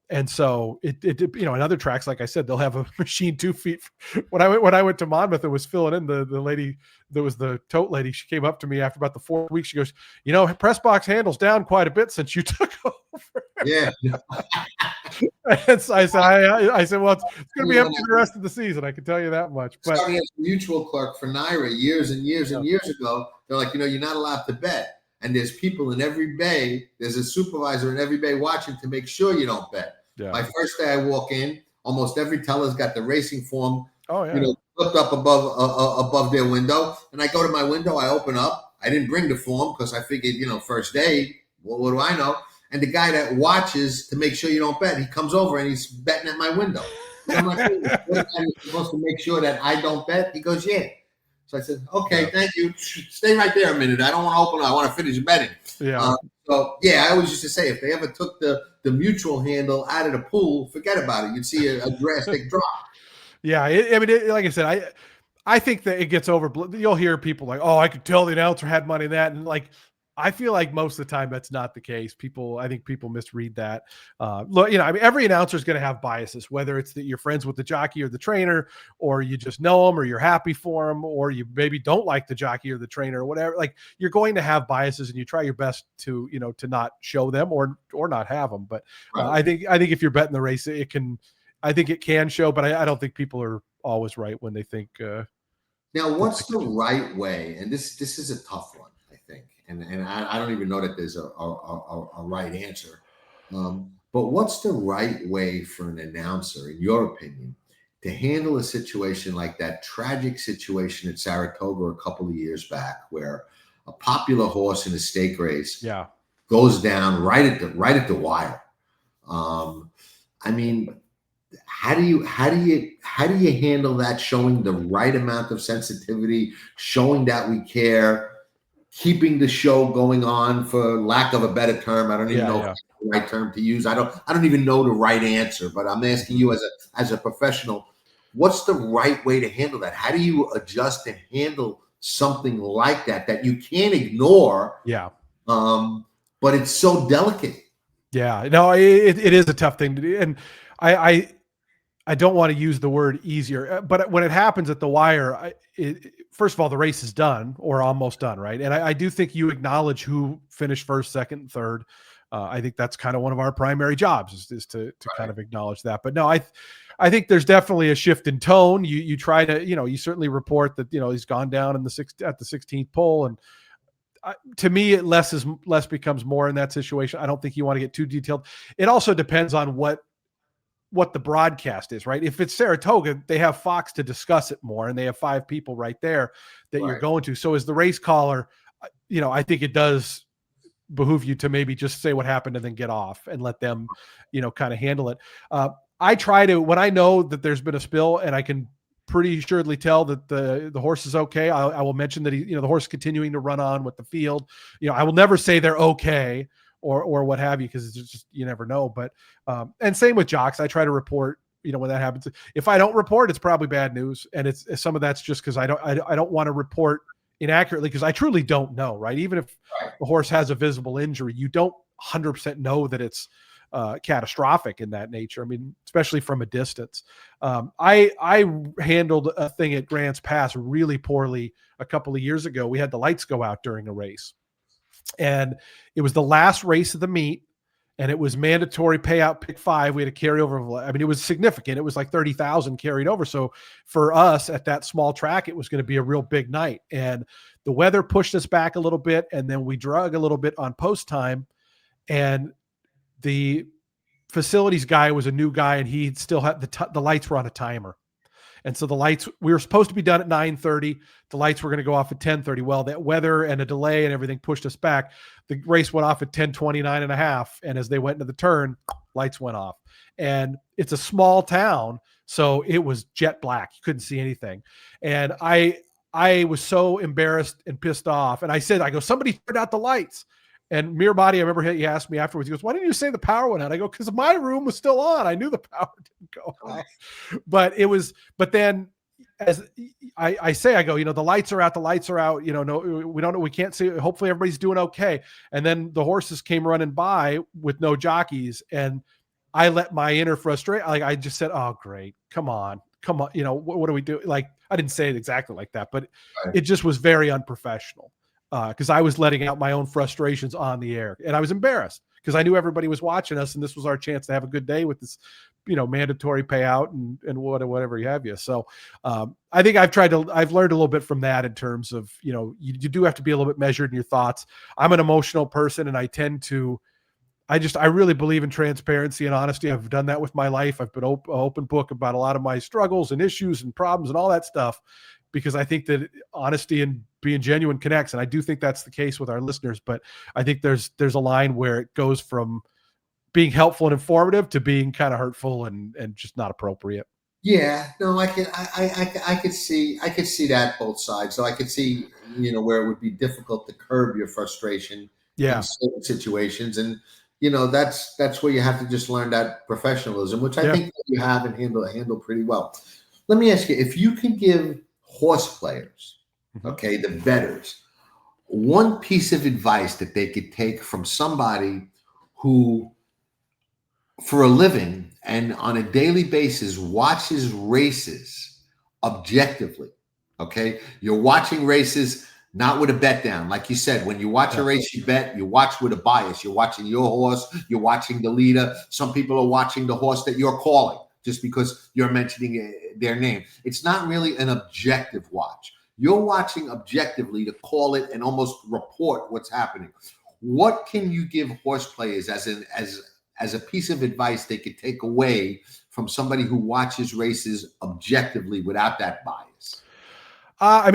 And so it in other tracks, like I said, they'll have a machine 2 feet. When I went to Monmouth and was filling in, the lady that was the tote lady, she came up to me after about the 4th week. She goes, press box handle's down quite a bit since you took over. Yeah. And so I said, well, it's going to be empty the rest of the season. I can tell you that much. But starting as a mutual clerk for NYRA years and years and years ago, they're like, you're not allowed to bet. And there's people in every bay. There's a supervisor in every bay watching to make sure you don't bet. Yeah. My first day I walk in, almost every teller's got the racing form, flipped up above their window. And I go to my window, I open up. I didn't bring the form because I figured, first day, what do I know? And the guy that watches to make sure you don't bet, he comes over and he's betting at my window. And I'm like, you're supposed to make sure that I don't bet? He goes, yeah. So I said, okay, thank you. Stay right there a minute. I don't want to open it. I want to finish betting. Yeah. I always used to say, if they ever took the mutual handle out of the pool, forget about it. You'd see a drastic drop. Yeah. Like I said, I think that it gets over. You'll hear people like, oh, I could tell the announcer had money in that. And I feel like most of the time that's not the case. I think people misread that. Look, every announcer is going to have biases, whether it's that you're friends with the jockey or the trainer, or you just know them, or you're happy for them, or you maybe don't like the jockey or the trainer or whatever. You're going to have biases, and you try your best to not show them or not have them. But I think if you're betting the race, it can show, but I don't think people are always right when they think. Now, what's the right way? And this is a tough one, I think. And I don't even know that there's a right answer. But what's the right way for an announcer, in your opinion, to handle a situation like that tragic situation at Saratoga a couple of years back, where a popular horse in a stake race goes down right at the wire? How do you handle that? Showing the right amount of sensitivity, showing that we care, keeping the show going on, for lack of a better term. I don't even know if that's the right term to use. I don't even know the right answer, but I'm asking you as a professional, what's the right way to handle that? How do you adjust and handle something like that you can't ignore? Yeah. but it's so delicate. Yeah, no, it is a tough thing to do. And I don't want to use the word easier, but when it happens at the wire, first of all, the race is done or almost done, right? And I do think you acknowledge who finished first, second, and third. I think that's kind of one of our primary jobs is to kind of acknowledge that. But no, I think there's definitely a shift in tone. You try to, you certainly report that, he's gone down in at the 16th pole. And to me, less becomes more in that situation. I don't think you want to get too detailed. It also depends on what the broadcast is, right? If it's Saratoga, they have Fox to discuss it more, and they have 5 people right there that you're going to. So as the race caller, I think it does behoove you to maybe just say what happened and then get off and let them, kind of handle it. I try to, when I know that there's been a spill and I can pretty assuredly tell that the horse is okay, I will mention that the horse is continuing to run on with the field. I will never say they're okay or what have you, because it's just, you never know. But and same with jocks, I try to report, when that happens. If I don't report, it's probably bad news, and it's some of that's just because I don't want to report inaccurately, because I truly don't know, right? Even if the horse has a visible injury, you don't 100% know that it's catastrophic in that nature. I mean, especially from a distance. I handled a thing at Grants Pass really poorly a couple of years ago. We had the lights go out during a race, and it was the last race of the meet, and it was mandatory payout pick 5. We had a carryover. I mean, it was significant. It was like 30,000 carried over. So for us at that small track, it was going to be a real big night. And the weather pushed us back a little bit, and then we drug a little bit on post time, and the facilities guy was a new guy, and he still had the lights were on a timer. And so the lights, we were supposed to be done at 9:30. The lights were going to go off at 10:30. Well, that weather and a delay and everything pushed us back. The race went off at 10:29 and a half. And as they went into the turn, lights went off. And it's a small town, so it was jet black. You couldn't see anything. And I was so embarrassed and pissed off. And I go, somebody turned out the lights. And Mere Body, I remember he asked me afterwards, he goes, why didn't you say the power went out? I go, because my room was still on. I knew the power didn't go out. But then as I go, the lights are out, no, we don't know, we can't see. Hopefully everybody's doing okay. And then the horses came running by with no jockeys. And I let my inner frustration, I just said, oh, great. Come on. What do we do? Like, I didn't say it exactly like that, but it just was very unprofessional. Because I was letting out my own frustrations on the air, and I was embarrassed because I knew everybody was watching us, and this was our chance to have a good day with this, mandatory payout and whatever you have you. So I think I've learned a little bit from that in terms of, you do have to be a little bit measured in your thoughts. I'm an emotional person, and I tend to, I really believe in transparency and honesty. I've done that with my life. I've been an open book about a lot of my struggles and issues and problems and all that stuff, because I think that honesty and being genuine connects. And I do think that's the case with our listeners, but I think there's a line where it goes from being helpful and informative to being kind of hurtful and just not appropriate. Yeah, no, I could see that both sides. So I could see, where it would be difficult to curb your frustration in certain situations. And, that's where you have to just learn that professionalism, which I think that you have and handle pretty well. Let me ask you, if you can give horse players, okay, the bettors, one piece of advice that they could take from somebody who, for a living and on a daily basis, watches races objectively, okay? You're watching races not with a bet down. Like you said, when you watch a race, you bet, you watch with a bias. You're watching your horse, you're watching the leader. Some people are watching the horse that you're calling just because you're mentioning their name. It's not really an objective watch. You're watching objectively to call it and almost report what's happening. What can you give horse players as a piece of advice they could take away from somebody who watches races objectively without that bias? I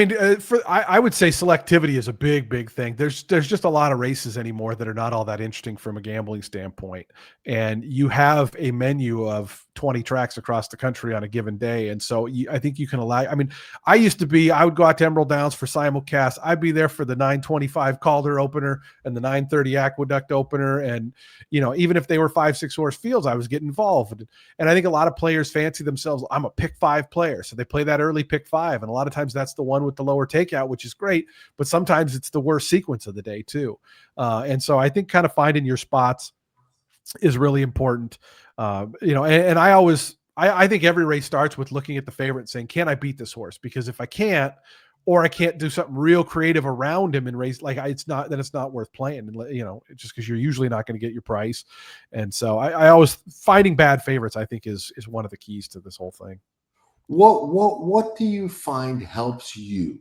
would say selectivity is a big thing. There's just a lot of races anymore that are not all that interesting from a gambling standpoint. And you have a menu of 20 tracks across the country on a given day. And so I think you can allow, I would go out to Emerald Downs for simulcast. I'd be there for the 925 Calder opener and the 930 Aqueduct opener. And, even if they were 5-6 horse fields, I was getting involved. And I think a lot of players fancy themselves, I'm a pick 5 player. So they play that early pick 5. And a lot of times that's the one with the lower takeout, which is great, but sometimes it's the worst sequence of the day too. And so I think kind of finding your spots is really important. And I think every race starts with looking at the favorite and saying, can I beat this horse? Because if I can't, or I can't do something real creative around him and race, it's not worth playing. And, just because you're usually not going to get your price. And so I always finding bad favorites, I think is one of the keys to this whole thing. What do you find helps you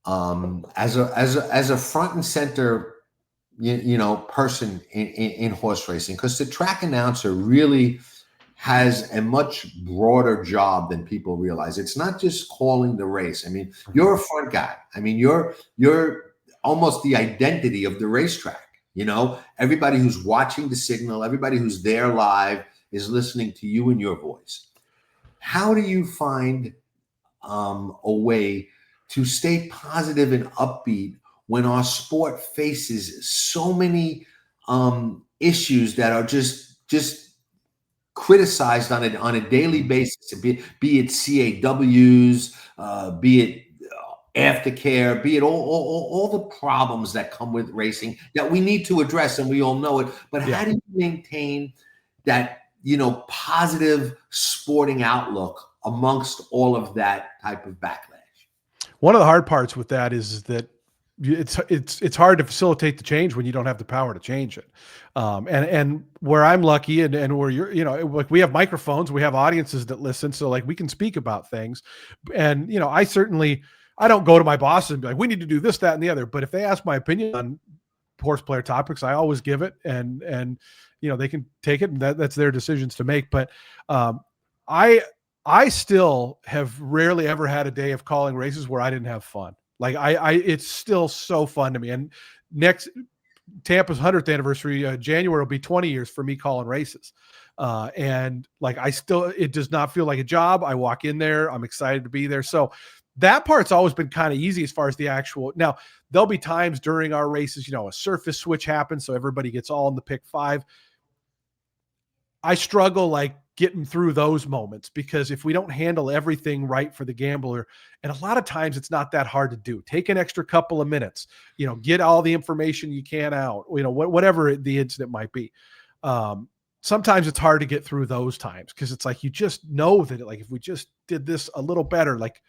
as a front and center, person in horse racing? Because the track announcer really has a much broader job than people realize. It's not just calling the race. I mean, you're a front guy. I mean, you're almost the identity of the racetrack. Everybody who's watching the signal, everybody who's there live is listening to you and your voice. How do you find a way to stay positive and upbeat when our sport faces so many issues that are just criticized on a daily basis, be it CAWs, be it aftercare, be it all the problems that come with racing that we need to address, and we all know it. But how do you maintain that positive sporting outlook amongst all of that type of backlash? One of the hard parts with that is that it's hard to facilitate the change when you don't have the power to change it. And where I'm lucky and where like we have microphones, we have audiences that listen. So like we can speak about things. And, I don't go to my boss and be like, we need to do this, that, and the other. But if they ask my opinion on horse player topics, I always give it and they can take it and that's their decisions to make. But I still have rarely ever had a day of calling races where I didn't have fun. Like it's still so fun to me. And next Tampa's 100th anniversary, January will be 20 years for me calling races. And like, it does not feel like a job. I walk in there, I'm excited to be there. So that part's always been kind of easy as far as the actual. Now there'll be times during our races, a surface switch happens. So everybody gets all in the pick 5. I struggle like getting through those moments because if we don't handle everything right for the gambler, and a lot of times it's not that hard to do, take an extra couple of minutes, get all the information you can out, whatever the incident might be. Sometimes it's hard to get through those times because it's like, you just know that like, if we just did this a little better, like,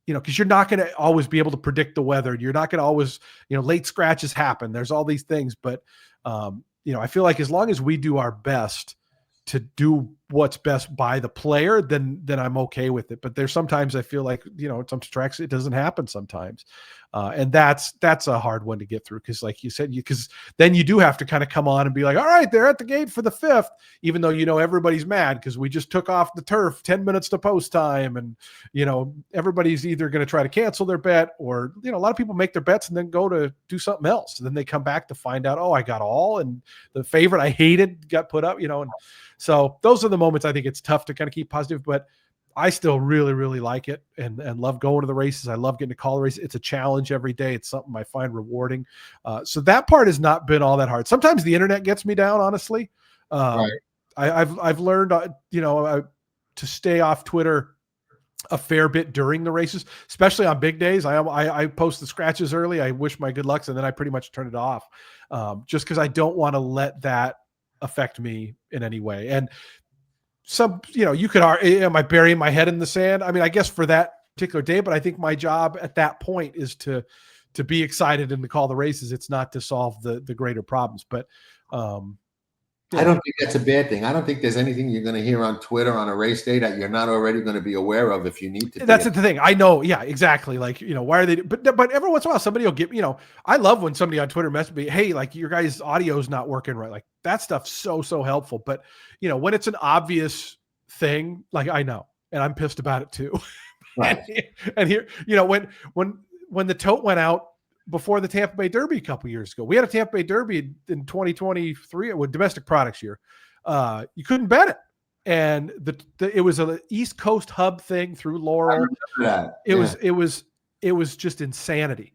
because you're not going to always be able to predict the weather. You're not going to always, late scratches happen. There's all these things, but I feel like as long as we do our best to do what's best by the player, then I'm okay with it. But there's sometimes I feel like, some tracks, it doesn't happen sometimes. And that's a hard one to get through. Cause like you said, because then you do have to kind of come on and be like, all right, they're at the gate for the 5th, even though, everybody's mad because we just took off the turf 10 minutes to post time. And, everybody's either going to try to cancel their bet or, a lot of people make their bets and then go to do something else. And then they come back to find out, oh, I got all, and the favorite I hated got put up, and so those are the moments I think it's tough to kind of keep positive, but I still really, really like it and love going to the races. I love getting to call the races. It's a challenge every day. It's something I find rewarding. So that part has not been all that hard. Sometimes the internet gets me down, honestly. Right. I've learned, to stay off Twitter a fair bit during the races, especially on big days. I post the scratches early. I wish my good lucks, and then I pretty much turn it off just because I don't want to let that affect me in any way. And some, you could, am I burying my head in the sand? I mean, I guess for that particular day, but I think my job at that point is to be excited and to call the races. It's not to solve the greater problems, but I don't think that's a bad thing. I don't think there's anything you're going to hear on Twitter on a race day that you're not already going to be aware of if you need to. That's the thing. I know. Yeah, exactly. Like, why are they, but every once in a while somebody will get, I love when somebody on Twitter messages me, hey, like your guys' audio is not working right. Like that stuff's so helpful. But when it's an obvious thing, like I know, and I'm pissed about it too. Right. and here, when the tote went out before the Tampa Bay Derby a couple years ago, we had a Tampa Bay Derby in 2023 with domestic products year. You couldn't bet it. And it was an East Coast hub thing through Laurel. It was just insanity.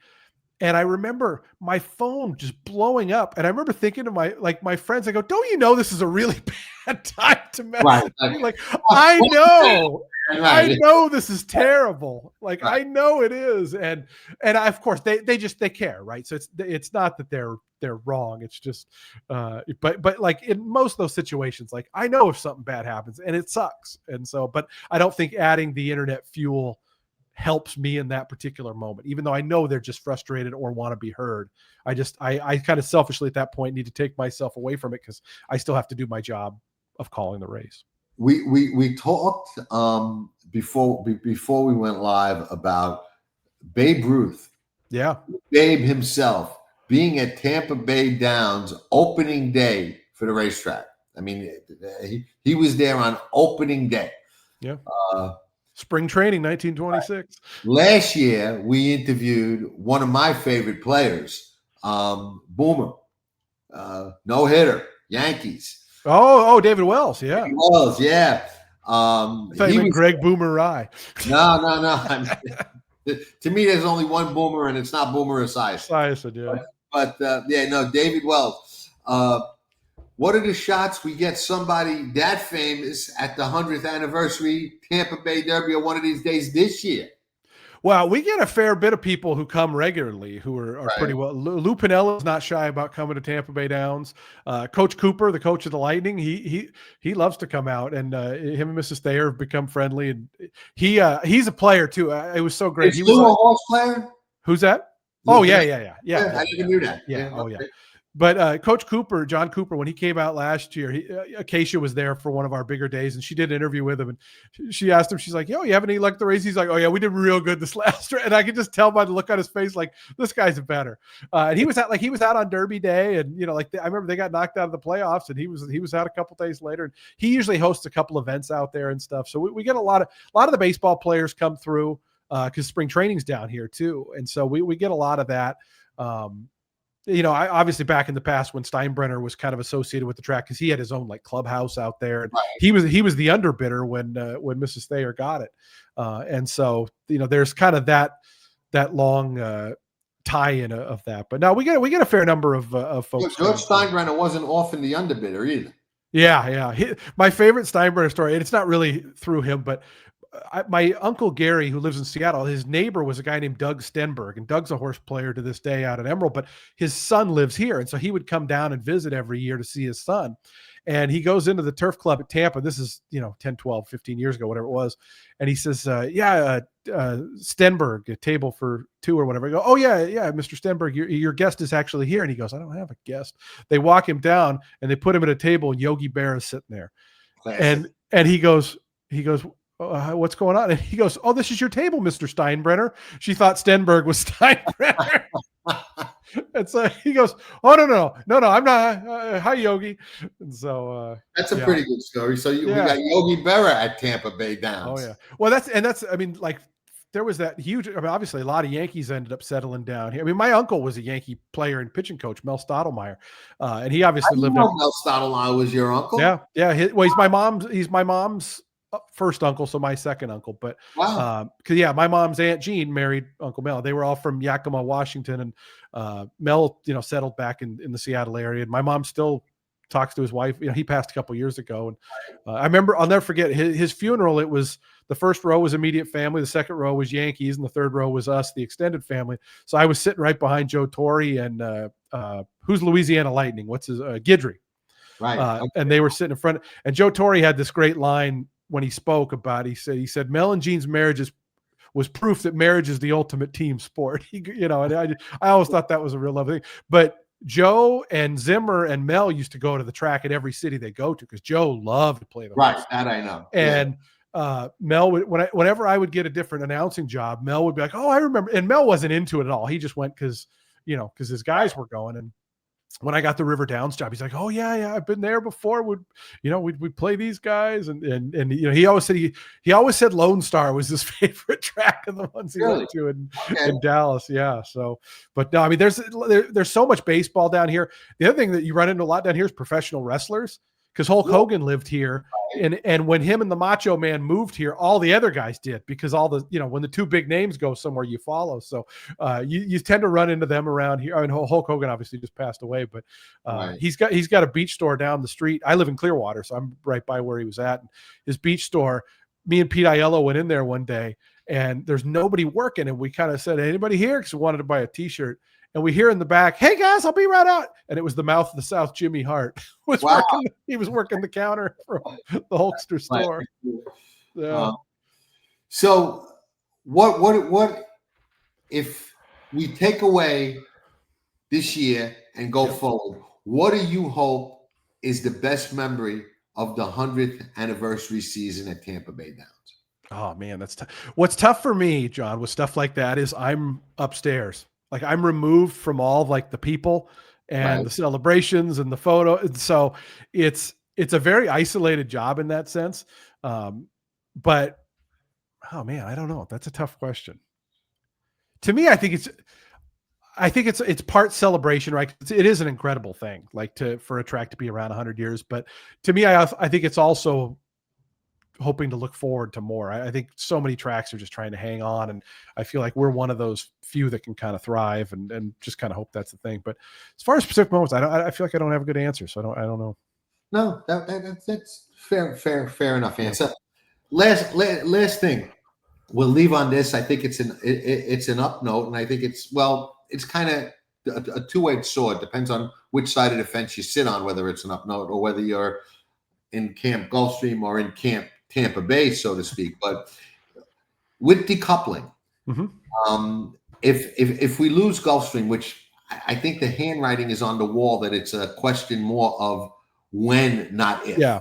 And I remember my phone just blowing up. And I remember thinking to my friends, I go, don't you know this is a really bad time to mess with me? Like, I know. I Right. know this is terrible. Like, Right. I know it is. And of course they care, right? So it's not that they're wrong. It's just, but like in most of those situations, like I know if something bad happens and it sucks. And so, but I don't think adding the internet fuel helps me in that particular moment, even though I know they're just frustrated or want to be heard. I kind of selfishly at that point need to take myself away from it because I still have to do my job of calling the race. We talked before we went live about Babe Ruth, Yeah. Babe himself being at Tampa Bay Downs opening day for the racetrack. I mean, he was there on opening day. Yeah. Uh, Spring training, 1926. Last year, we interviewed one of my favorite players, Boomer, no hitter, Yankees. Oh, David Wells. Yeah. Wells, yeah. I thought you meant Greg Boomer Rye. No. I mean, to me, there's only one Boomer, and it's not Boomer Esiason. Esiason, yeah. But yeah, no, David Wells. What are the shots we get somebody that famous at the 100th anniversary Tampa Bay Derby on one of these days this year? Well, we get a fair bit of people who come regularly who are Right. pretty well. Lou Piniella is not shy about coming to Tampa Bay Downs. Coach Cooper, the coach of the Lightning, he loves to come out, and him and Mrs. Thayer have become friendly, and he's a player too. It was so great. Is He was Lou a horse player? Who's that? Lou Oh Piniella? yeah. I never knew that. Yeah. Oh okay. yeah. But Coach Cooper, John Cooper, when he came out last year, Acacia was there for one of our bigger days, and she did an interview with him. And she asked him, she's like, "Yo, you have any luck the race?" He's like, "Oh yeah, we did real good this last race." And I could just tell by the look on his face, like this guy's better. And he was out on Derby Day, and I remember they got knocked out of the playoffs, and he was out a couple days later. And he usually hosts a couple events out there and stuff. So we get a lot of the baseball players come through because spring training's down here too, and so we get a lot of that. I obviously back in the past when Steinbrenner was kind of associated with the track because he had his own like clubhouse out there, and Right. he was the underbidder when Mrs. Thayer got it, and so there's kind of that long tie-in of that. But now we get a fair number of folks. George Steinbrenner wasn't often the underbidder either. Yeah. My favorite Steinbrenner story, and it's not really through him, but my uncle Gary, who lives in Seattle, his neighbor was a guy named Doug Stenberg, and Doug's a horse player to this day out at Emerald, but his son lives here. And so he would come down and visit every year to see his son. And he goes into the turf club at Tampa. This is, 10, 12, 15 years ago, whatever it was. And he says, Stenberg, a table for two or whatever. I go, "Oh yeah, Mr. Stenberg, your guest is actually here." And he goes, "I don't have a guest." They walk him down and they put him at a table, and Yogi Berra is sitting there. Classic. And he goes, "What's going on?" And he goes, "Oh, this is your table, Mr. Steinbrenner." She thought Stenberg was Steinbrenner. And so he goes, "Oh, no, I'm not. Hi, Yogi." And so that's a pretty good story. So we got Yogi Berra at Tampa Bay Downs. Oh yeah. Well, that's I mean, like there was that huge. I mean, obviously a lot of Yankees ended up settling down here. I mean, my uncle was a Yankee player and pitching coach, Mel Stottlemyre, and he obviously lived. Mel Stottlemyre was your uncle? Yeah. He's my mom's first uncle, so my second uncle. But wow, because my mom's Aunt Jean married Uncle Mel. They were all from Yakima, Washington, and Mel, settled back in the Seattle area. And my mom still talks to his wife. He passed a couple years ago, and I remember, I'll never forget his funeral. It was the first row was immediate family, the second row was Yankees, and the third row was us, the extended family. So I was sitting right behind Joe Torre and who's Louisiana Lightning? What's his Guidry? Right. And they were sitting in front. And Joe Torre had this great line when he spoke about. He said Mel and Jean's marriage was proof that marriage is the ultimate team sport. And I always thought that was a real lovely thing. But Joe and Zimmer and Mel used to go to the track at every city they go to because Joe loved to play the right. horse. That I know. And Mel would, whenever I would get a different announcing job, Mel would be like, "Oh, I remember." And Mel wasn't into it at all. He just went because his guys were going. And when I got the River Downs job, he's like, "Oh yeah, I've been there before. We'd play these guys." And he always said Lone Star was his favorite track of the ones he went to in Dallas. Yeah. So, but no, I mean, there's so much baseball down here. The other thing that you run into a lot down here is professional wrestlers. Because Hulk Hogan lived here, and when him and the Macho Man moved here, all the other guys did, because all the when the two big names go somewhere, you follow. So you tend to run into them around here. I mean, Hulk Hogan obviously just passed away, but he's got a beach store down the street. I live in Clearwater, so I'm right by where he was at. And his beach store, me and Pete Aiello went in there one day, and there's nobody working, and we kind of said, anybody here? Because we wanted to buy a T-shirt. And we hear in the back, "Hey guys, I'll be right out." And it was the Mouth of the South, Jimmy Hart, was Wow. working. He was working the counter from the Hulkster store. Yeah. So what if we take away this year and go forward? What do you hope is the best memory of the 100th anniversary season at Tampa Bay Downs? Oh man, that's tough. What's tough for me, John, with stuff like that is I'm upstairs. Like I'm removed from all of like the people and the celebrations and the photo. And so it's a very isolated job in that sense. But oh man, I don't know. That's a tough question. To me, I think it's part celebration, right? It is an incredible thing, like for a track to be around 100 years. But to me, I think it's also hoping to look forward to more. I think so many tracks are just trying to hang on, and I feel like we're one of those few that can kind of thrive and just kind of hope that's the thing. But as far as specific moments, I feel like I don't have a good answer, so I don't know. No, that's fair enough answer. Last thing we'll leave on this. I think it's an up note, and I think it's kind of a two-edged sword. Depends on which side of the fence you sit on, whether it's an up note or whether you're in Camp Gulfstream or in Camp Tampa Bay, so to speak. But with decoupling, if we lose Gulfstream, which I think the handwriting is on the wall that it's a question more of when, not if. Yeah.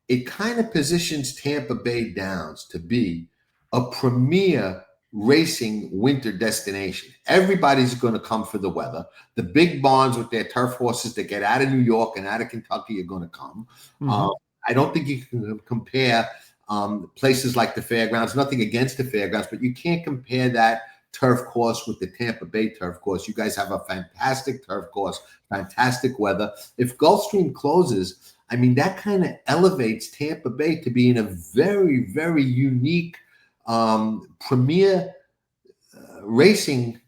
It kind of positions Tampa Bay Downs to be a premier racing winter destination. Everybody's going to come for the weather. The big barns with their turf horses that get out of New York and out of Kentucky are going to come. I don't think you can compare places like the fairgrounds. Nothing against the fairgrounds, but you can't compare that turf course with the Tampa Bay turf course. You guys have a fantastic turf course, fantastic weather. If Gulfstream closes, I mean, that kind of elevates Tampa Bay to be in a very, very unique premier racing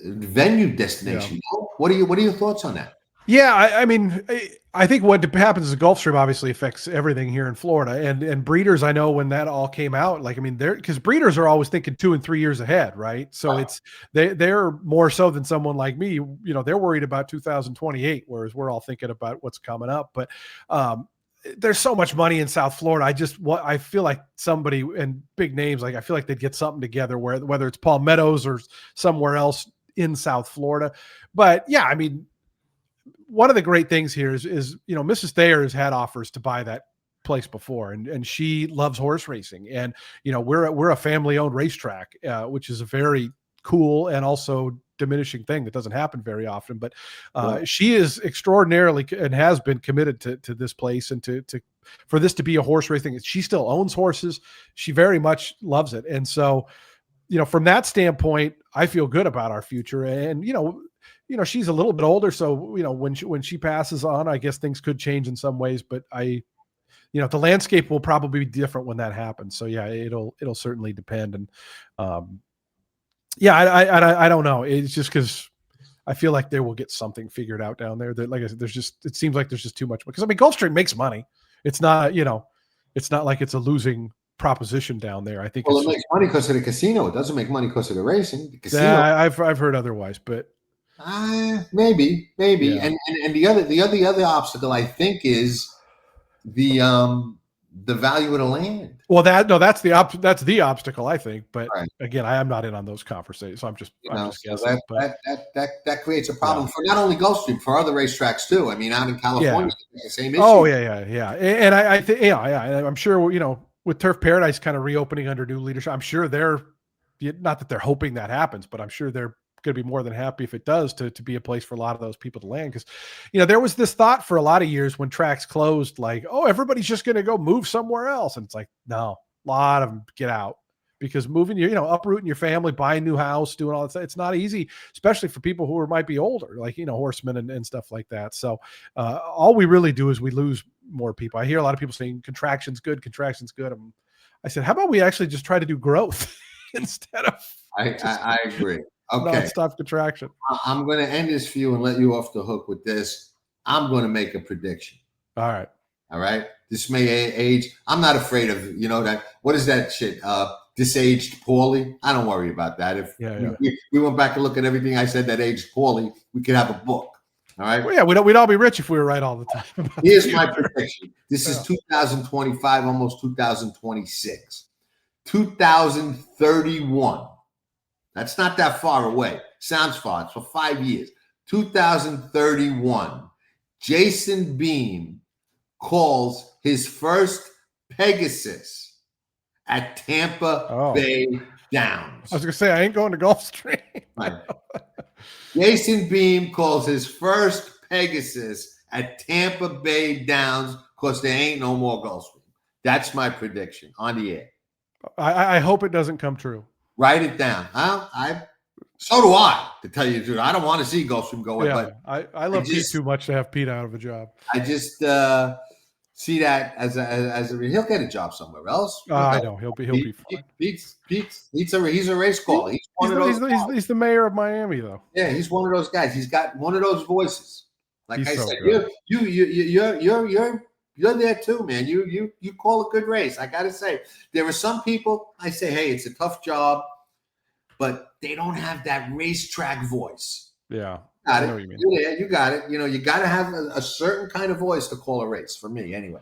venue destination. Yeah. What are your thoughts on that? Yeah, I mean, I think what happens is the Gulfstream obviously affects everything here in Florida, and breeders. I know when that all came out, like I mean, because breeders are always thinking 2 and 3 years ahead, right? So they're more so than someone like me. You know, they're worried about 2028, whereas we're all thinking about what's coming up. But there's so much money in South Florida. I feel like somebody and big names, like I feel like they'd get something together whether it's Palmettos or somewhere else in South Florida. But yeah, I mean, one of the great things here is Mrs. Thayer has had offers to buy that place before, and she loves horse racing, and we're a family owned racetrack, which is a very cool and also diminishing thing that doesn't happen very often. But she is extraordinarily and has been committed to this place and for this to be a horse racing. She still owns horses. She very much loves it, and so from that standpoint, I feel good about our future. And she's a little bit older, so when she passes on, I guess things could change in some ways. But the landscape will probably be different when that happens. So yeah, it'll certainly depend. And I don't know. It's just because I feel like they will get something figured out down there. That, like I said, it seems like there's just too much. Because I mean, Gulfstream makes money. It's not like it's a losing proposition down there. I think it makes money because of the casino. It doesn't make money because of the racing. The casino. Yeah, I've heard otherwise, but. Maybe. Yeah. And the other obstacle I think is the value of the land. Well, that's the obstacle, I think. But again, I am not in on those conversations, so I'm just guessing. That creates a problem for not only Gulfstream, for other racetracks too. I mean, out in California, it's the same issue. Oh yeah. And I think I'm sure with Turf Paradise kind of reopening under new leadership, I'm sure they're not that they're hoping that happens, but I'm sure they're going to be more than happy if it does to be a place for a lot of those people to land. Because there was this thought for a lot of years when tracks closed, like, oh, everybody's just going to go move somewhere else, and it's like, no, a lot of them get out, because moving uprooting your family, buying a new house, doing all that stuff, it's not easy, especially for people who might be older, like horsemen and stuff like that. So all we really do is we lose more people. I hear a lot of people saying contraction's good. I said, how about we actually just try to do growth instead of I agree. Okay. Non-stop contraction. I'm going to end this for you and let you off the hook with this. I'm going to make a prediction. All right. This may age. I'm not afraid of, that. What is that shit? Disaged poorly. I don't worry about that. If we went back and look at everything I said that aged poorly, we could have a book. All right. Well, yeah, we'd all be rich if we were right all the time. Here's my prediction. This is 2025, almost 2026. 2031. That's not that far away. Sounds far. It's for 5 years. 2031. Jason Beem calls his first Pegasus at Tampa Bay Downs. I was going to say, I ain't going to Gulfstream. Right. Jason Beem calls his first Pegasus at Tampa Bay Downs because there ain't no more Gulfstream. That's my prediction on the air. I hope it doesn't come true. Write it down. So do I, to tell you the truth. I don't want to see Gulfstream go away. Yeah, but I love Pete too much to have Pete out of a job. I just see that as he'll get a job somewhere else. I know he'll be fine. He's a race caller. He's the mayor of Miami, though. Yeah, he's one of those guys. He's got one of those voices. Like I said, you're there too, man. You call a good race. I gotta say, there are some people I say, hey, it's a tough job, but they don't have that racetrack voice. Yeah. Got I it. know what you mean. Yeah, you got it. You got to have a certain kind of voice to call a race. For me, anyway.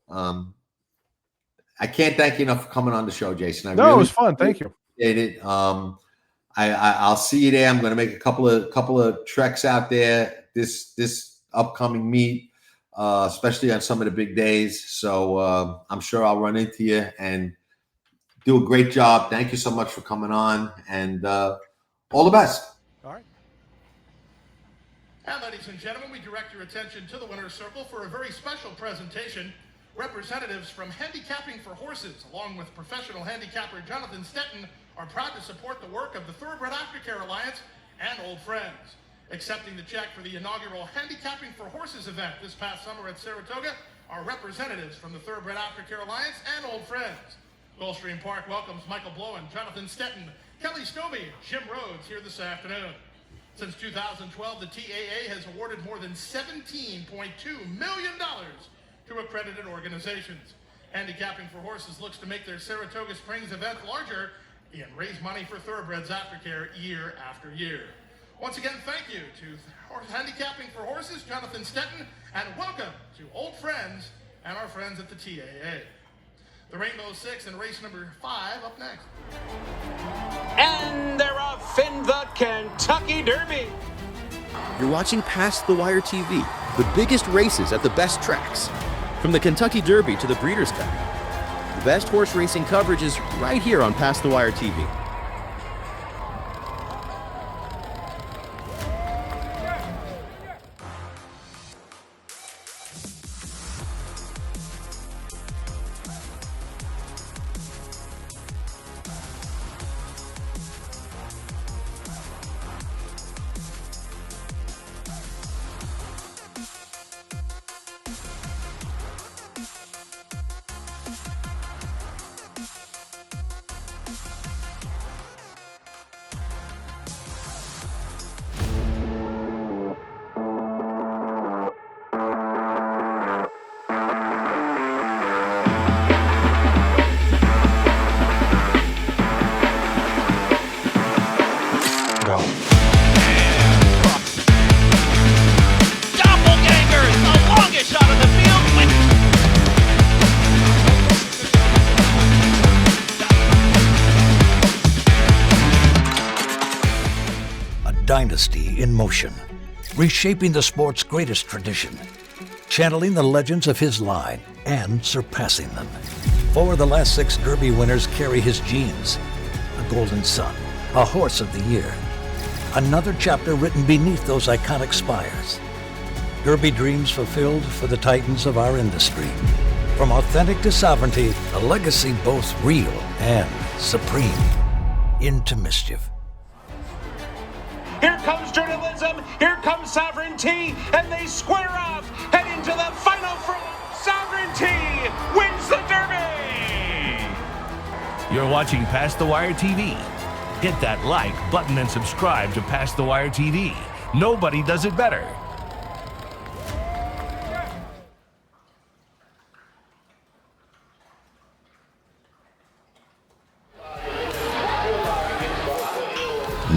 I can't thank you enough for coming on the show, Jason. It was fun. Thank you. It. I'll see you there. I'm going to make a couple of treks out there this upcoming meet, especially on some of the big days. So I'm sure I'll run into you and do a great job. Thank you so much for coming on, and all the best. All right. And ladies and gentlemen, we direct your attention to the winner's circle for a very special presentation. Representatives from Handicapping for Horses, along with professional handicapper Jonathan Stetton, are proud to support the work of the Thoroughbred Aftercare Alliance and Old Friends. Accepting the check for the inaugural Handicapping for Horses event this past summer at Saratoga are representatives from the Thoroughbred Aftercare Alliance and Old Friends. Gulfstream Park welcomes Michael Blowen, Jonathan Stetton, Kelly Scobie, Jim Rhodes here this afternoon. Since 2012, the TAA has awarded more than $17.2 million to accredited organizations. Handicapping for Horses looks to make their Saratoga Springs event larger and raise money for Thoroughbreds Aftercare year after year. Once again, thank you to Handicapping for Horses, Jonathan Stetton, and welcome to Old Friends and our friends at the TAA. The Rainbow Six and race number 5 up next. And they're off in the Kentucky Derby. You're watching Past the Wire TV, the biggest races at the best tracks. From the Kentucky Derby to the Breeders' Cup. The best horse racing coverage is right here on Past the Wire TV. Dynasty in motion, reshaping the sport's greatest tradition, channeling the legends of his line and surpassing them. 4 of the last 6 Derby winners carry his genes. A Golden Son, a Horse of the Year. Another chapter written beneath those iconic spires. Derby dreams fulfilled for the titans of our industry. From authentic to sovereignty, a legacy both real and supreme. Into mischief. Here comes journalism, here comes sovereignty, and they square off, head into the final front. Sovereignty wins the Derby! You're watching Past the Wire TV. Hit that like button and subscribe to Past the Wire TV. Nobody does it better.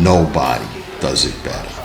Nobody does it better.